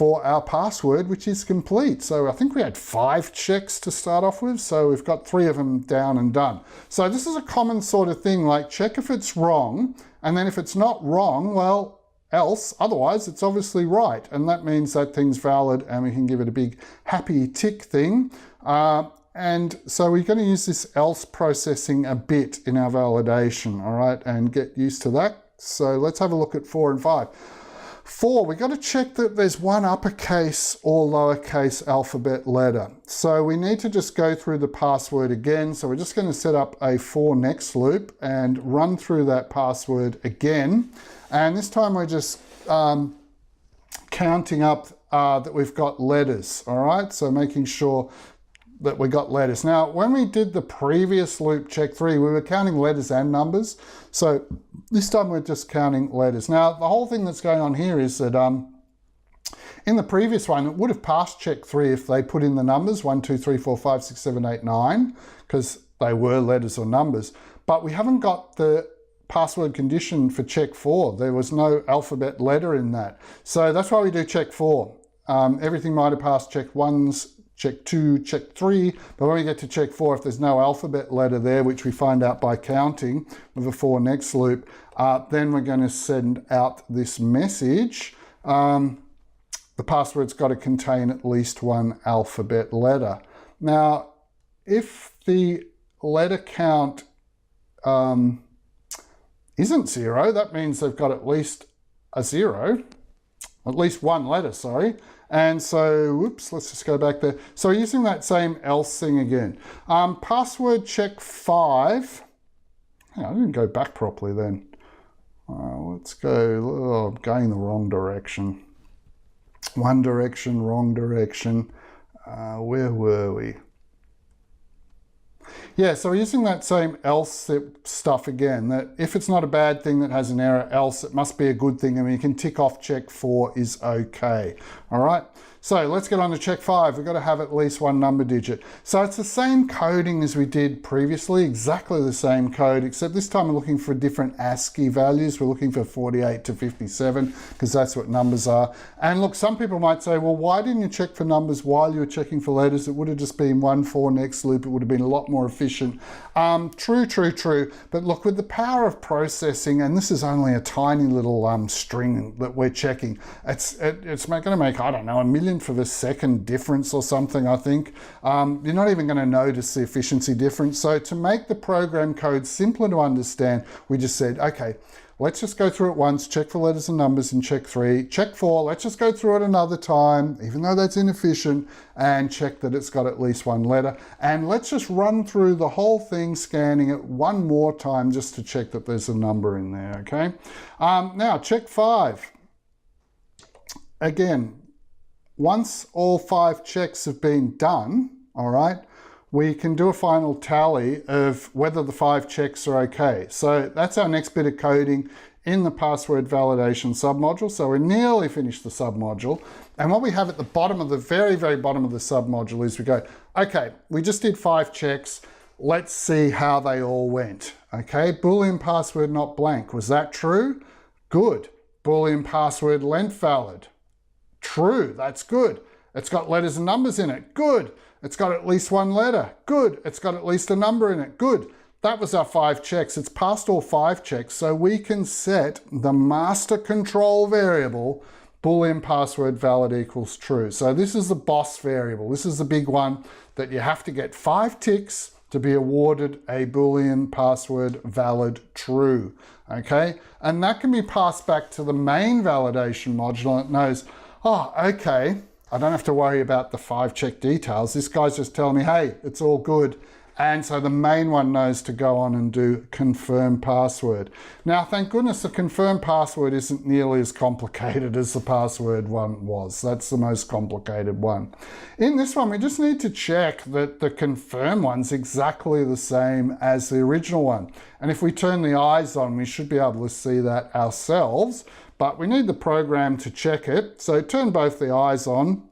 For our password, which is complete. So I think we had 5 checks to start off with, so we've got 3 of them down and done. So this is a common sort of thing, like check if it's wrong, and then if it's not wrong, well, else, otherwise it's obviously right, and that means that thing's valid, and we can give it a big happy tick thing. And so we're going to use this else processing a bit in our validation, all right, and get used to that. So let's have a look at 4 and 5. 4, we've got to check that there's 1 uppercase or lowercase alphabet letter. So we need to just go through the password again. So we're just going to set up a for next loop and run through that password again. And this time we're just counting up that we've got letters, all right? So making sure that we got letters. Now, when we did the previous loop check 3, we were counting letters and numbers. So this time we're just counting letters. Now, the whole thing that's going on here is that in the previous one, it would have passed check 3 if they put in the numbers 1, 2, 3, 4, 5, 6, 7, 8, 9, because they were letters or numbers. But we haven't got the password condition for check 4. There was no alphabet letter in that. So that's why we do check 4. Everything might have passed check 1s, check 2, check 3, but when we get to check 4, if there's no alphabet letter there, which we find out by counting with a for next loop, then we're going to send out this message. The password's got to contain at least one alphabet letter. Now, if the letter count isn't 0, that means they've got at least a 0, at least one letter, sorry. And so, whoops, let's just go back there. So we're using that same else thing again. Password check 5. I didn't go back properly then. Let's go, oh, I'm going the wrong direction. One direction, wrong direction. Where were we? Yeah, so we're using that same else stuff again, that if it's not a bad thing that has an error, else it must be a good thing, and we can tick off check 4 is okay. All right, so let's get on to check 5. We've got to have at least one number digit. So it's the same coding as we did previously, exactly the same code, except this time we're looking for different ASCII values. We're looking for 48 to 57, because that's what numbers are. And look, some people might say, well, why didn't you check for numbers while you were checking for letters? It would have just been 1 for next loop. It would have been a lot more efficient. True. But look, with the power of processing, and this is only a tiny little string that we're checking, it's going to make, I don't know, 1 millionth of a second difference or something, I think. You're not even going to notice the efficiency difference. So to make the program code simpler to understand, we just said, okay, let's just go through it once, check for letters and numbers in check 3. Check 4, let's just go through it another time, even though that's inefficient, and check that it's got at least one letter. And let's just run through the whole thing, scanning it one more time just to check that there's a number in there, okay? Now, check 5. Again, once all 5 checks have been done, all right, we can do a final tally of whether the 5 checks are okay. So that's our next bit of coding in the password validation submodule. So we're nearly finished the submodule. And what we have at the bottom of the very, very bottom of the submodule is we go, okay, we just did 5 checks. Let's see how they all went. Okay, Boolean password not blank. Was that true? Good. Boolean password length valid. True, that's good. It's got letters and numbers in it. Good. It's got at least one letter. Good. It's got at least a number in it. Good. That was our 5 checks. It's passed all 5 checks, so we can set the master control variable Boolean password valid equals true. So this is the boss variable. This is the big one that you have to get 5 ticks to be awarded a Boolean password valid true. Okay? And that can be passed back to the main validation module, and it knows, oh, okay, I don't have to worry about the 5 check details. This guy's just telling me, hey, it's all good. And so the main one knows to go on and do confirm password. Now, thank goodness the confirm password isn't nearly as complicated as the password one was. That's the most complicated one. In this one, we just need to check that the confirm one's exactly the same as the original one. And if we turn the eyes on, we should be able to see that ourselves. But we need the program to check it. So turn both the eyes on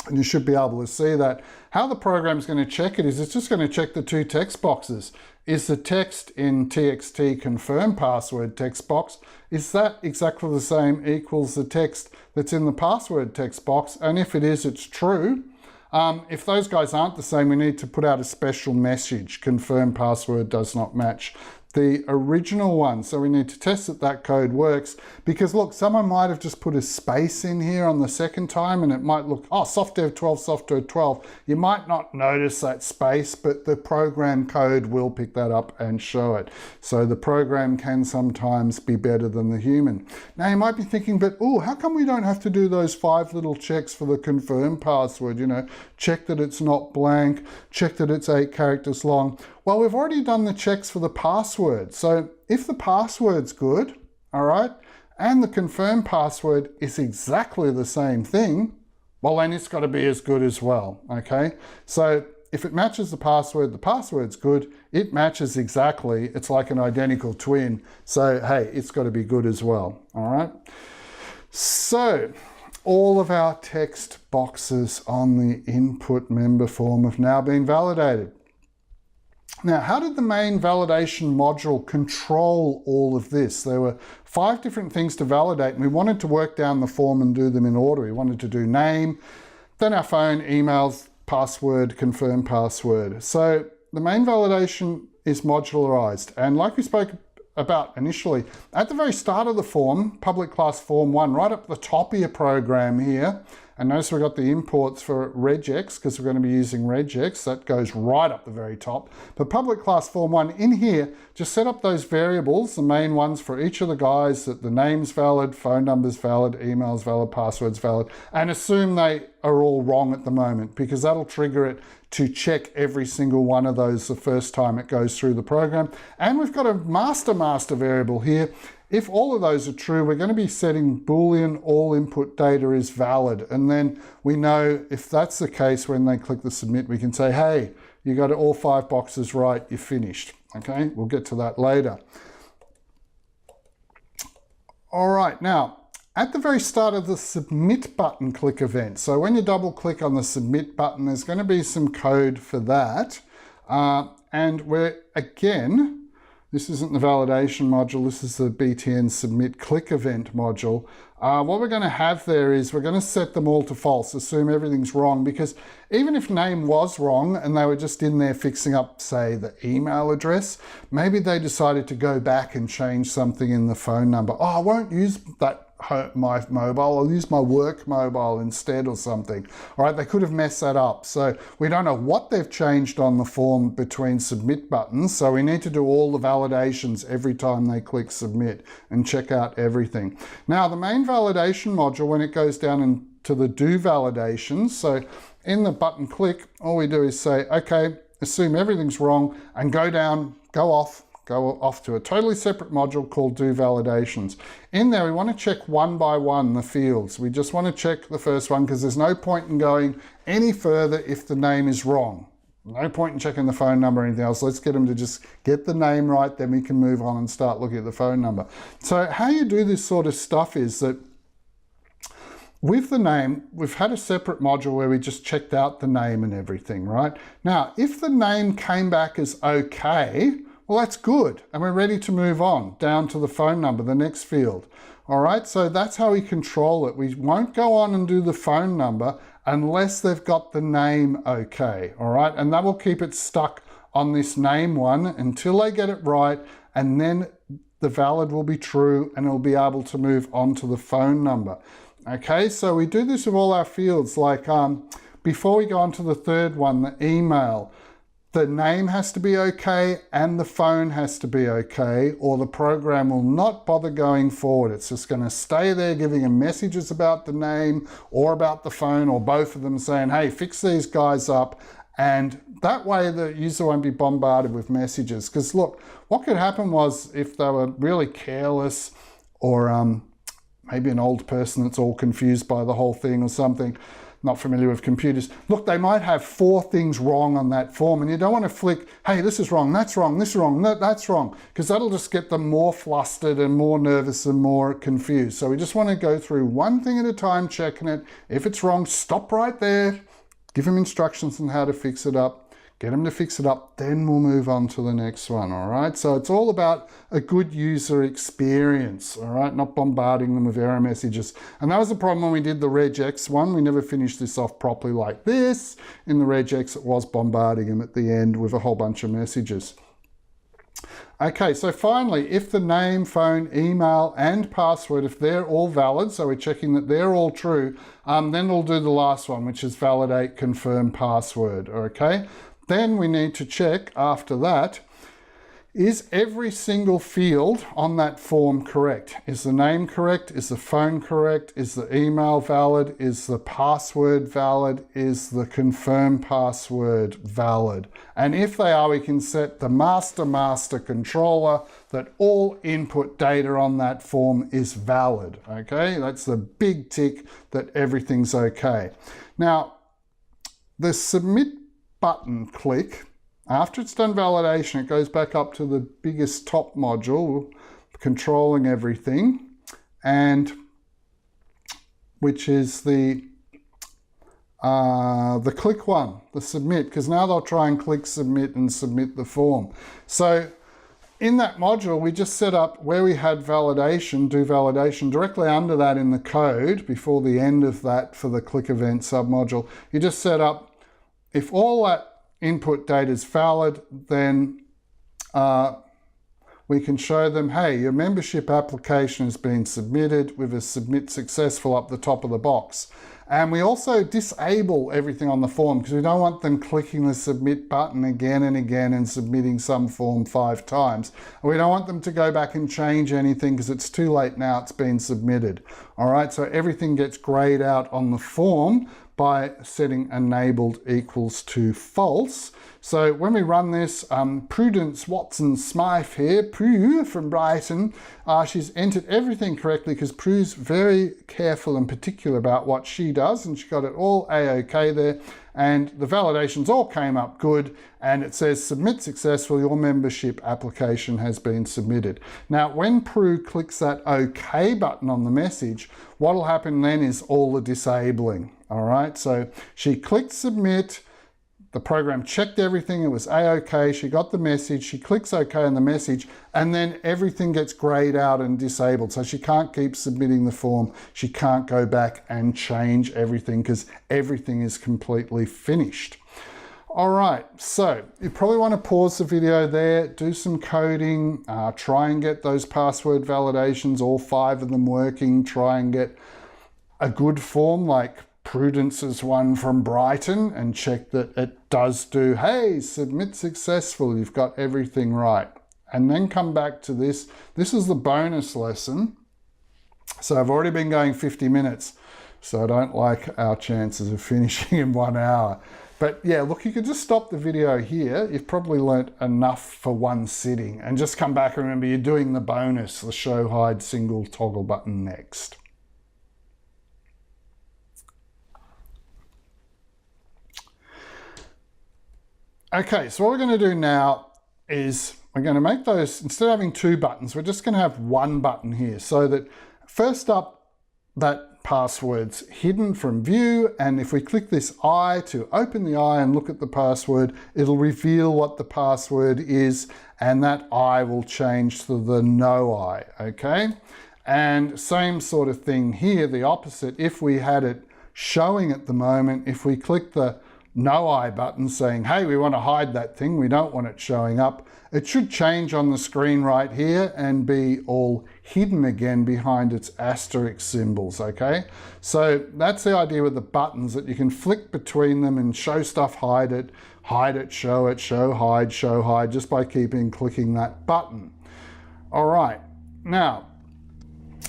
and you should be able to see that. How the program is going to check it is it's just going to check the 2 text boxes. Is the text in txt confirm password text box, is that exactly the same equals the text that's in the password text box? And if it is, it's true. If those guys aren't the same, we need to put out a special message. Confirm password does not match the original one. So we need to test that that code works, because look, someone might have just put a space in here on the second time and it might look, oh, softdev 12, softdev 12. You might not notice that space, but the program code will pick that up and show it. So the program can sometimes be better than the human. Now you might be thinking, but oh, how come we don't have to do those 5 little checks for the confirm password? You know, check that it's not blank, check that it's 8 characters long. Well, we've already done the checks for the password. So if the password's good, all right, and the confirm password is exactly the same thing, well, then it's got to be as good as well, okay? So if it matches the password's good, it matches exactly, it's like an identical twin. So hey, it's got to be good as well, all right? So all of our text boxes on the input member form have now been validated. Now, how did the main validation module control all of this? There were 5 different things to validate, and we wanted to work down the form and do them in order. We wanted to do name, then our phone, emails, password, confirm password. So the main validation is modularized. And like we spoke about initially, at the very start of the form, public class form 1, right up the top of your program here, and notice we've got the imports for regex because we're going to be using regex. That goes right up the very top. But public class form 1 in here, just set up those variables, the main ones for each of the guys, that the name's valid, phone number's valid, email's valid, password's valid, and assume they are all wrong at the moment, because that'll trigger it to check every single one of those the first time it goes through the program. And we've got a master variable here. If all of those are true, we're going to be setting Boolean all input data is valid. And then we know if that's the case, when they click the submit, we can say, hey, you got all 5 boxes right, you're finished. Okay, we'll get to that later. All right, now, at the very start of the submit button click event, so when you double click on the submit button, there's going to be some code for that. And we're, again, this isn't the validation module, this is the BTN submit click event module. What we're going to have there is we're going to set them all to false, assume everything's wrong, because even if name was wrong and they were just in there fixing up, say, the email address, maybe they decided to go back and change something in the phone number. Oh, I won't use that my mobile, I'll use my work mobile instead or something. All right, they could have messed that up. So we don't know what they've changed on the form between submit buttons. So we need to do all the validations every time they click submit and check out everything. Now the main validation module, when it goes down into the do validations, so in the button click, all we do is say, okay, assume everything's wrong and go off to a totally separate module called do validations. In there, we want to check one by one the fields. We just want to check the first one because there's no point in going any further if the name is wrong. No point in checking the phone number or anything else. Let's get them to just get the name right, then we can move on and start looking at the phone number. So how you do this sort of stuff is that with the name, we've had a separate module where we just checked out the name and everything, right? Now, if the name came back as okay, well, that's good. And we're ready to move on down to the phone number, the next field. All right, so that's how we control it. We won't go on and do the phone number unless they've got the name okay. All right, and that will keep it stuck on this name one until they get it right. And then the valid will be true and it'll be able to move on to the phone number. Okay, so we do this with all our fields. Like before we go on to the third one, the email, the name has to be okay and the phone has to be okay, or the program will not bother going forward. It's just going to stay there giving them messages about the name or about the phone, or both of them saying, hey, fix these guys up. And that way the user won't be bombarded with messages. Because look, what could happen was if they were really careless, or maybe an old person that's all confused by the whole thing or something, not familiar with computers. Look, they might have 4 things wrong on that form, and you don't want to flick, hey, this is wrong, that's wrong, this is wrong, that's wrong, because that'll just get them more flustered and more nervous and more confused. So we just want to go through one thing at a time, checking it. If it's wrong, stop right there, give them instructions on how to fix it up, get them to fix it up, then we'll move on to the next one, all right? So it's all about a good user experience, all right? Not bombarding them with error messages. And that was the problem when we did the regex one. We never finished this off properly like this. In the regex, it was bombarding them at the end with a whole bunch of messages. Okay, so finally, if the name, phone, email, and password, if they're all valid, so we're checking that they're all true, then we'll do the last one, which is validate, confirm password, okay? Then we need to check after that, is every single field on that form correct? Is the name correct? Is the phone correct? Is the email valid? Is the password valid? Is the confirm password valid? And if they are, we can set the master controller that all input data on that form is valid, okay? That's the big tick that everything's okay. Now, the submit button click, after it's done validation, it goes back up to the biggest top module, controlling everything, and which is the click one, the submit, because now they'll try and click submit and submit the form. So in that module, we just set up where we had validation, do validation, directly under that in the code, before the end of that for the click event submodule. You just set up, if all that input data is valid, then we can show them, hey, your membership application has been submitted with a submit successful up the top of the box. And we also disable everything on the form because we don't want them clicking the submit button again and again and submitting some form 5 times. And we don't want them to go back and change anything because it's too late now, it's been submitted. All right, so everything gets grayed out on the form by setting enabled equals to false. So when we run this, Prudence Watson Smythe here, Prue from Brighton, she's entered everything correctly because Prue's very careful and particular about what she does, and she got it all A-OK there, and the validations all came up good, and it says submit successful, your membership application has been submitted. Now when Prue clicks that OK button on the message, what will happen then is all the disabling. All right, so she clicked submit, the program checked everything, it was A-OK, she got the message, she clicks OK on the message, and then everything gets grayed out and disabled. So she can't keep submitting the form, she can't go back and change everything because everything is completely finished. All right, so you probably want to pause the video there, do some coding, try and get those password validations, all 5 of them working, try and get a good form like Prudence's one from Brighton and check that it does do, hey, submit successful, you've got everything right. And then come back to this. This is the bonus lesson. So I've already been going 50 minutes, so I don't like our chances of finishing in 1 hour. But yeah, look, you could just stop the video here. You've probably learnt enough for one sitting, and just come back and remember you're doing the bonus, the show hide single toggle button next. Okay, so what we're going to do now is we're going to make those, instead of having 2 buttons, we're just going to have 1 button here, so that first up, that password's hidden from view, and if we click this I to open the I and look at the password, it'll reveal what the password is, and that I will change to the no I, okay? And same sort of thing here, the opposite. If we had it showing at the moment, if we click the no I button saying, hey, we want to hide that thing, we don't want it showing up, it should change on the screen right here and be all hidden again behind its asterisk symbols, okay? So that's the idea with the buttons, that you can flick between them and show stuff, hide it, show hide, just by clicking that button. All right, now,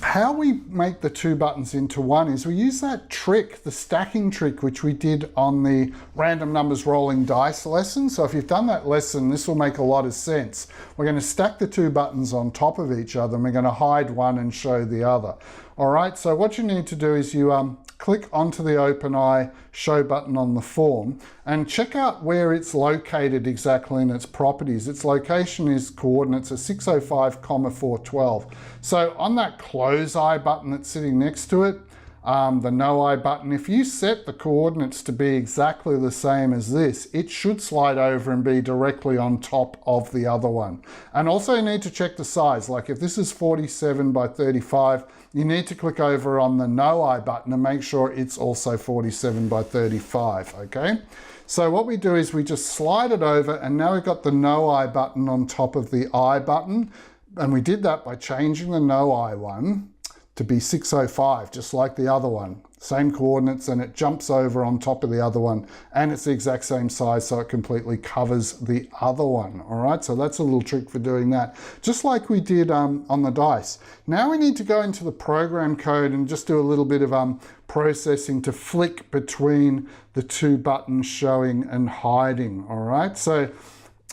how we make the 2 buttons into 1 is we use that trick, the stacking trick, which we did on the random numbers rolling dice lesson. So if you've done that lesson, this will make a lot of sense. We're going to stack the 2 buttons on top of each other, and we're going to hide one and show the other. All right, so what you need to do is you click onto the OpenEye show button on the form and check out where it's located exactly in its properties. Its location is coordinates are 605, 412. So on that close I button that's sitting next to it, the no I button, if you set the coordinates to be exactly the same as this, it should slide over and be directly on top of the other one. And also you need to check the size, like if this is 47 by 35, you need to click over on the no I button and make sure it's also 47 by 35, okay? So what we do is we just slide it over, and now we've got the no I button on top of the I button, and we did that by changing the no I one to be 605, just like the other one. Same coordinates, and it jumps over on top of the other one, and it's the exact same size, so it completely covers the other one. All right, so that's a little trick for doing that, just like we did on the dice. Now we need to go into the program code and just do a little bit of processing to flick between the 2 buttons showing and hiding. All right, so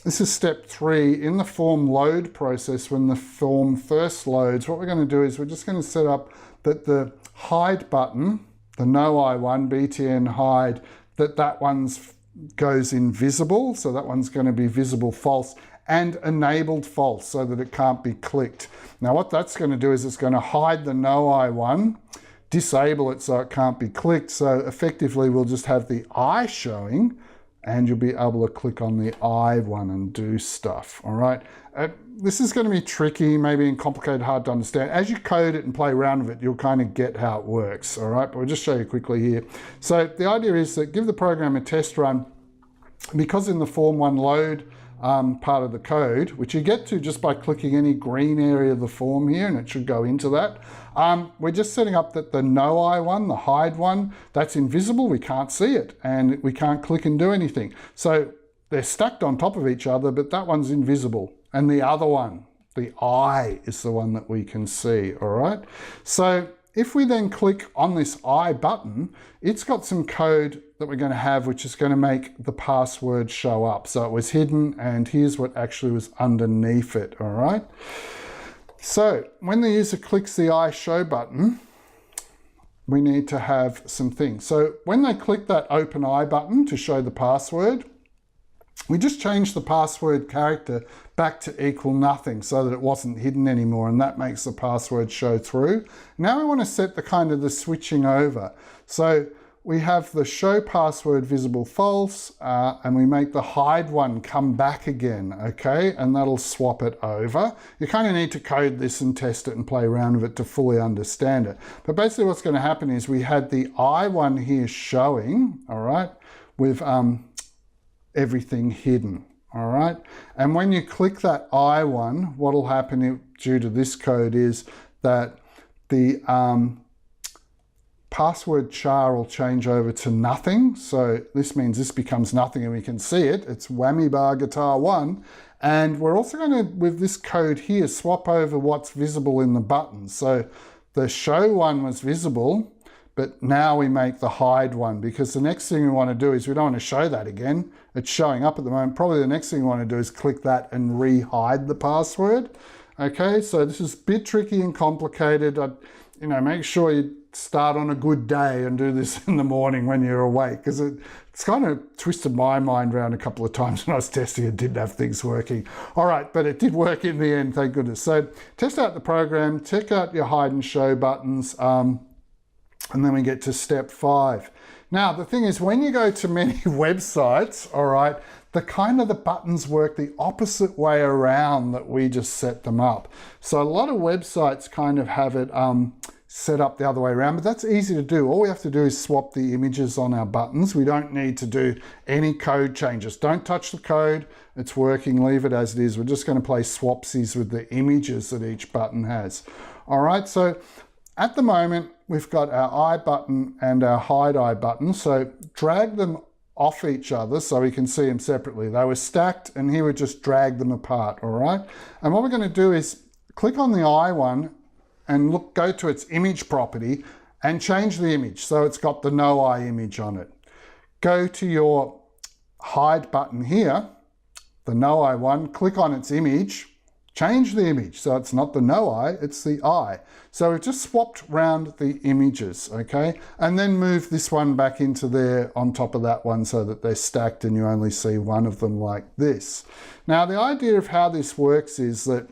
this is step 3 in the form load process. When the form first loads, what we're going to do is we're just going to set up that the hide button, the no I one, btn hide, that one's goes invisible, so that one's going to be visible false, and enabled false so that it can't be clicked. Now what that's going to do is it's going to hide the no I one, disable it so it can't be clicked, so effectively we'll just have the I showing and you'll be able to click on the I one and do stuff. All right. This is going to be tricky, maybe and complicated, hard to understand. As you code it and play around with it, you'll kind of get how it works. All right, but we'll just show you quickly here. So the idea is that give the program a test run, because in the form one load part of the code, which you get to just by clicking any green area of the form here, and it should go into that. We're just setting up that the no I one, the hide one, that's invisible. We can't see it and we can't click and do anything. So they're stacked on top of each other, but that one's invisible. And the other one, the I, is the one that we can see, all right? So if we then click on this I button, it's got some code that we're going to have, which is going to make the password show up. So it was hidden, and here's what actually was underneath it, all right? So when the user clicks the I show button, we need to have some things. So when they click that open I button to show the password, we just changed the password character back to equal nothing so that it wasn't hidden anymore, and that makes the password show through. Now we want to set the kind of the switching over. So we have the show password visible false, and we make the hide one come back again, okay? And that'll swap it over. You kind of need to code this and test it and play around with it to fully understand it. But basically what's going to happen is we had the I one here showing, all right, with everything hidden, all right? And when you click that I one, what'll happen due to this code is that the password char will change over to nothing. So this means this becomes nothing and we can see it. It's whammy bar guitar 1. And we're also going to, with this code here, swap over what's visible in the button. So the show one was visible, but now we make the hide one, because the next thing we want to do is we don't want to show that again. It's showing up at the moment. Probably the next thing we want to do is click that and re-hide the password. Okay, so this is a bit tricky and complicated. Make sure you start on a good day and do this in the morning when you're awake, because it's kind of twisted my mind around a couple of times when I was testing it, didn't have things working. All right, but it did work in the end, thank goodness. So test out the program, check out your hide and show buttons, and then we get to step 5. Now, the thing is, when you go to many websites, all right, the buttons work the opposite way around that we just set them up. So a lot of websites kind of have it set up the other way around, but that's easy to do. All we have to do is swap the images on our buttons. We don't need to do any code changes. Don't touch the code. It's working, leave it as it is. We're just going to play swapsies with the images that each button has. All right, so at the moment, we've got our I button and our hide I button. So drag them off each other so we can see them separately. They were stacked, and here we just drag them apart, all right? And what we're going to do is click on the I one and go to its image property and change the image so it's got the no I image on it. Go to your hide button here, the no I one, click on its image, change the image so it's not the no I, it's the I. So we've just swapped round the images, okay? And then move this one back into there on top of that one so that they're stacked and you only see one of them like this. Now the idea of how this works is that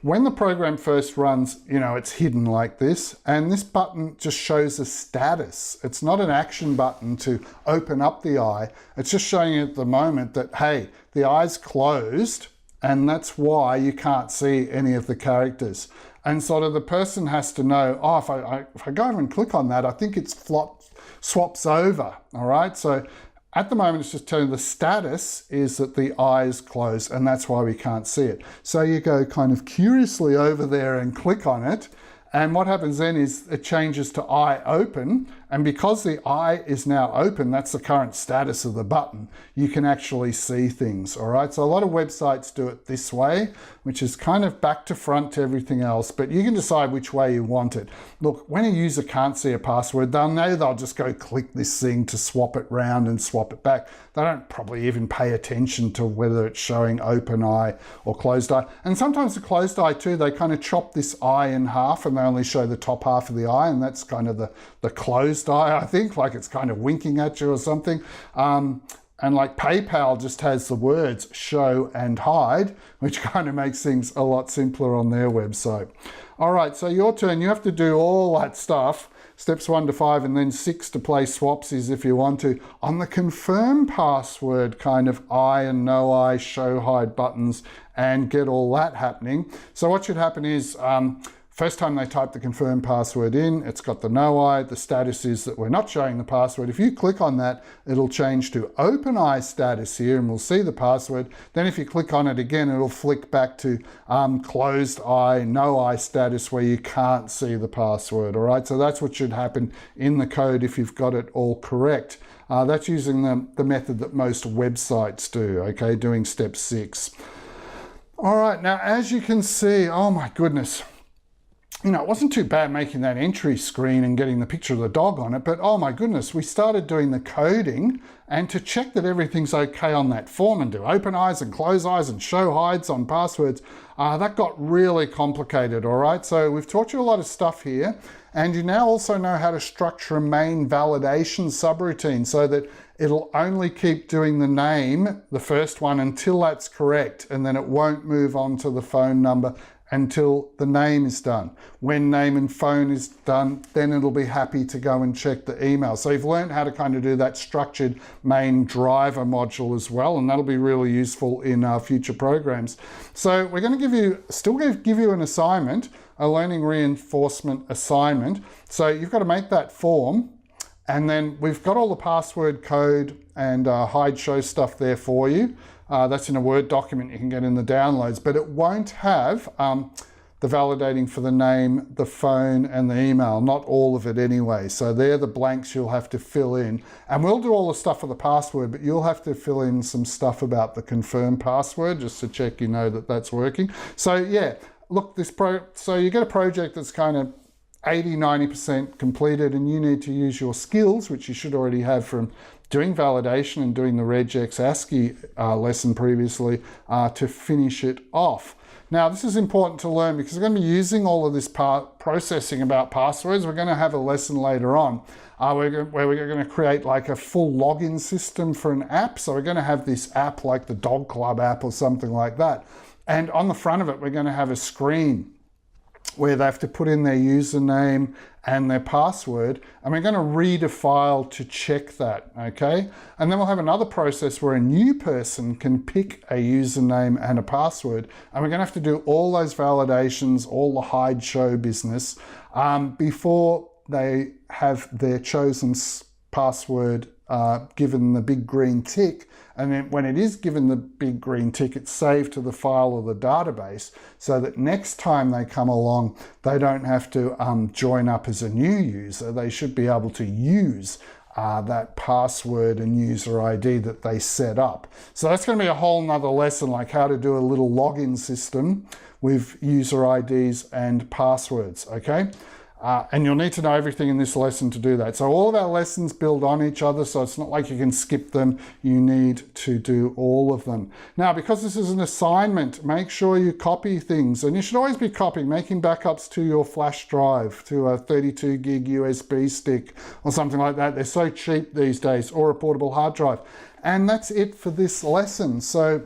when the program first runs, it's hidden like this, and this button just shows a status. It's not an action button to open up the I. It's just showing you at the moment that, hey, the I's closed, and that's why you can't see any of the characters. And sort of the person has to know, oh, if I go over and click on that, I think it swaps over, all right? So at the moment, it's just telling the status is that the I is closed, and that's why we can't see it. So you go kind of curiously over there and click on it, and what happens then is it changes to I open, and because the I is now open, that's the current status of the button, you can actually see things, all right? So a lot of websites do it this way, which is kind of back to front to everything else, but you can decide which way you want it. Look, when a user can't see a password, they'll know they'll just go click this thing to swap it round and swap it back. They don't probably even pay attention to whether it's showing open I or closed I. And sometimes the closed I too, they kind of chop this I in half and they only show the top half of the I, and that's kind of the closed closed eye, I think, like it's kind of winking at you or something. And like PayPal just has the words show and hide, which kind of makes things a lot simpler on their website. All right, so your turn. You have to do all that stuff, steps 1 to 5, and then 6 to play swapsies if you want to, on the confirm password kind of I and no I, show, hide buttons, and get all that happening. So what should happen is, first time they type the confirm password in, it's got the no I, the status is that we're not showing the password. If you click on that, it'll change to open I status here and we'll see the password. Then if you click on it again, it'll flick back to closed I, no I status where you can't see the password, all right? So that's what should happen in the code if you've got it all correct. That's using the method that most websites do, okay, doing step 6. All right, now as you can see, oh my goodness, you know, it wasn't too bad making that entry screen and getting the picture of the dog on it, but oh my goodness, we started doing the coding, and to check that everything's okay on that form and do open eyes and close eyes and show hides on passwords, that got really complicated, all right? So we've taught you a lot of stuff here, and you now also know how to structure a main validation subroutine so that it'll only keep doing the name, the first one, until that's correct, and then it won't move on to the phone number until the name is done. When name and phone is done, then it'll be happy to go and check the email. So you've learned how to kind of do that structured main driver module as well, and that'll be really useful in future programs. So we're going to still give you an assignment, a learning reinforcement assignment. So you've got to make that form, and then we've got all the password code and hide show stuff there for you. That's in a Word document you can get in the downloads, but it won't have the validating for the name, the phone, and the email, not all of it anyway. So they're the blanks you'll have to fill in. And we'll do all the stuff for the password, but you'll have to fill in some stuff about the confirm password just to check you know that that's working. So yeah, look, so you get a project that's kind of 80–90% completed, and you need to use your skills, which you should already have from doing validation and doing the regex ASCII lesson previously, to finish it off. Now, this is important to learn because we're going to be using all of this processing about passwords. We're going to have a lesson later on where we're going to create like a full login system for an app. So we're going to have this app like the Dog Club app or something like that. And on the front of it, we're going to have a screen where they have to put in their username and their password, and we're going to read a file to check that, okay? And then we'll have another process where a new person can pick a username and a password, and we're going to have to do all those validations, all the hide show business, before they have their chosen password given the big green tick. And then when it is given the big green tick, it's saved to the file or the database so that next time they come along, they don't have to join up as a new user. They should be able to use that password and user ID that they set up. So that's going to be a whole nother lesson, like how to do a little login system with user IDs and passwords, okay? And you'll need to know everything in this lesson to do that. So all of our lessons build on each other, so it's not like you can skip them. You need to do all of them. Now, because this is an assignment, make sure you copy things. And you should always be copying, making backups to your flash drive, to a 32 gig USB stick or something like that. They're so cheap these days, or a portable hard drive. And that's it for this lesson. So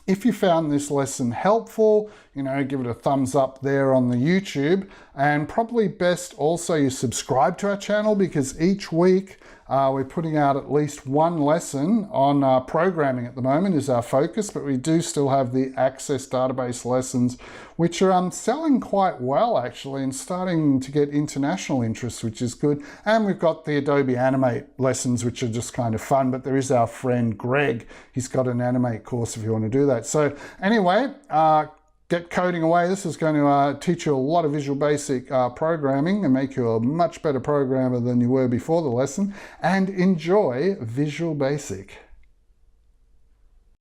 if you found this lesson helpful, you know, give it a thumbs up there on the YouTube, and probably best also you subscribe to our channel, because each week we're putting out at least one lesson on programming at the moment is our focus, but we do still have the Access database lessons, which are selling quite well actually and starting to get international interest, which is good. And we've got the Adobe Animate lessons, which are just kind of fun, but there is our friend Greg. He's got an Animate course if you want to do that. So anyway, get coding away. This is going to teach you a lot of Visual Basic programming and make you a much better programmer than you were before the lesson. And enjoy Visual Basic.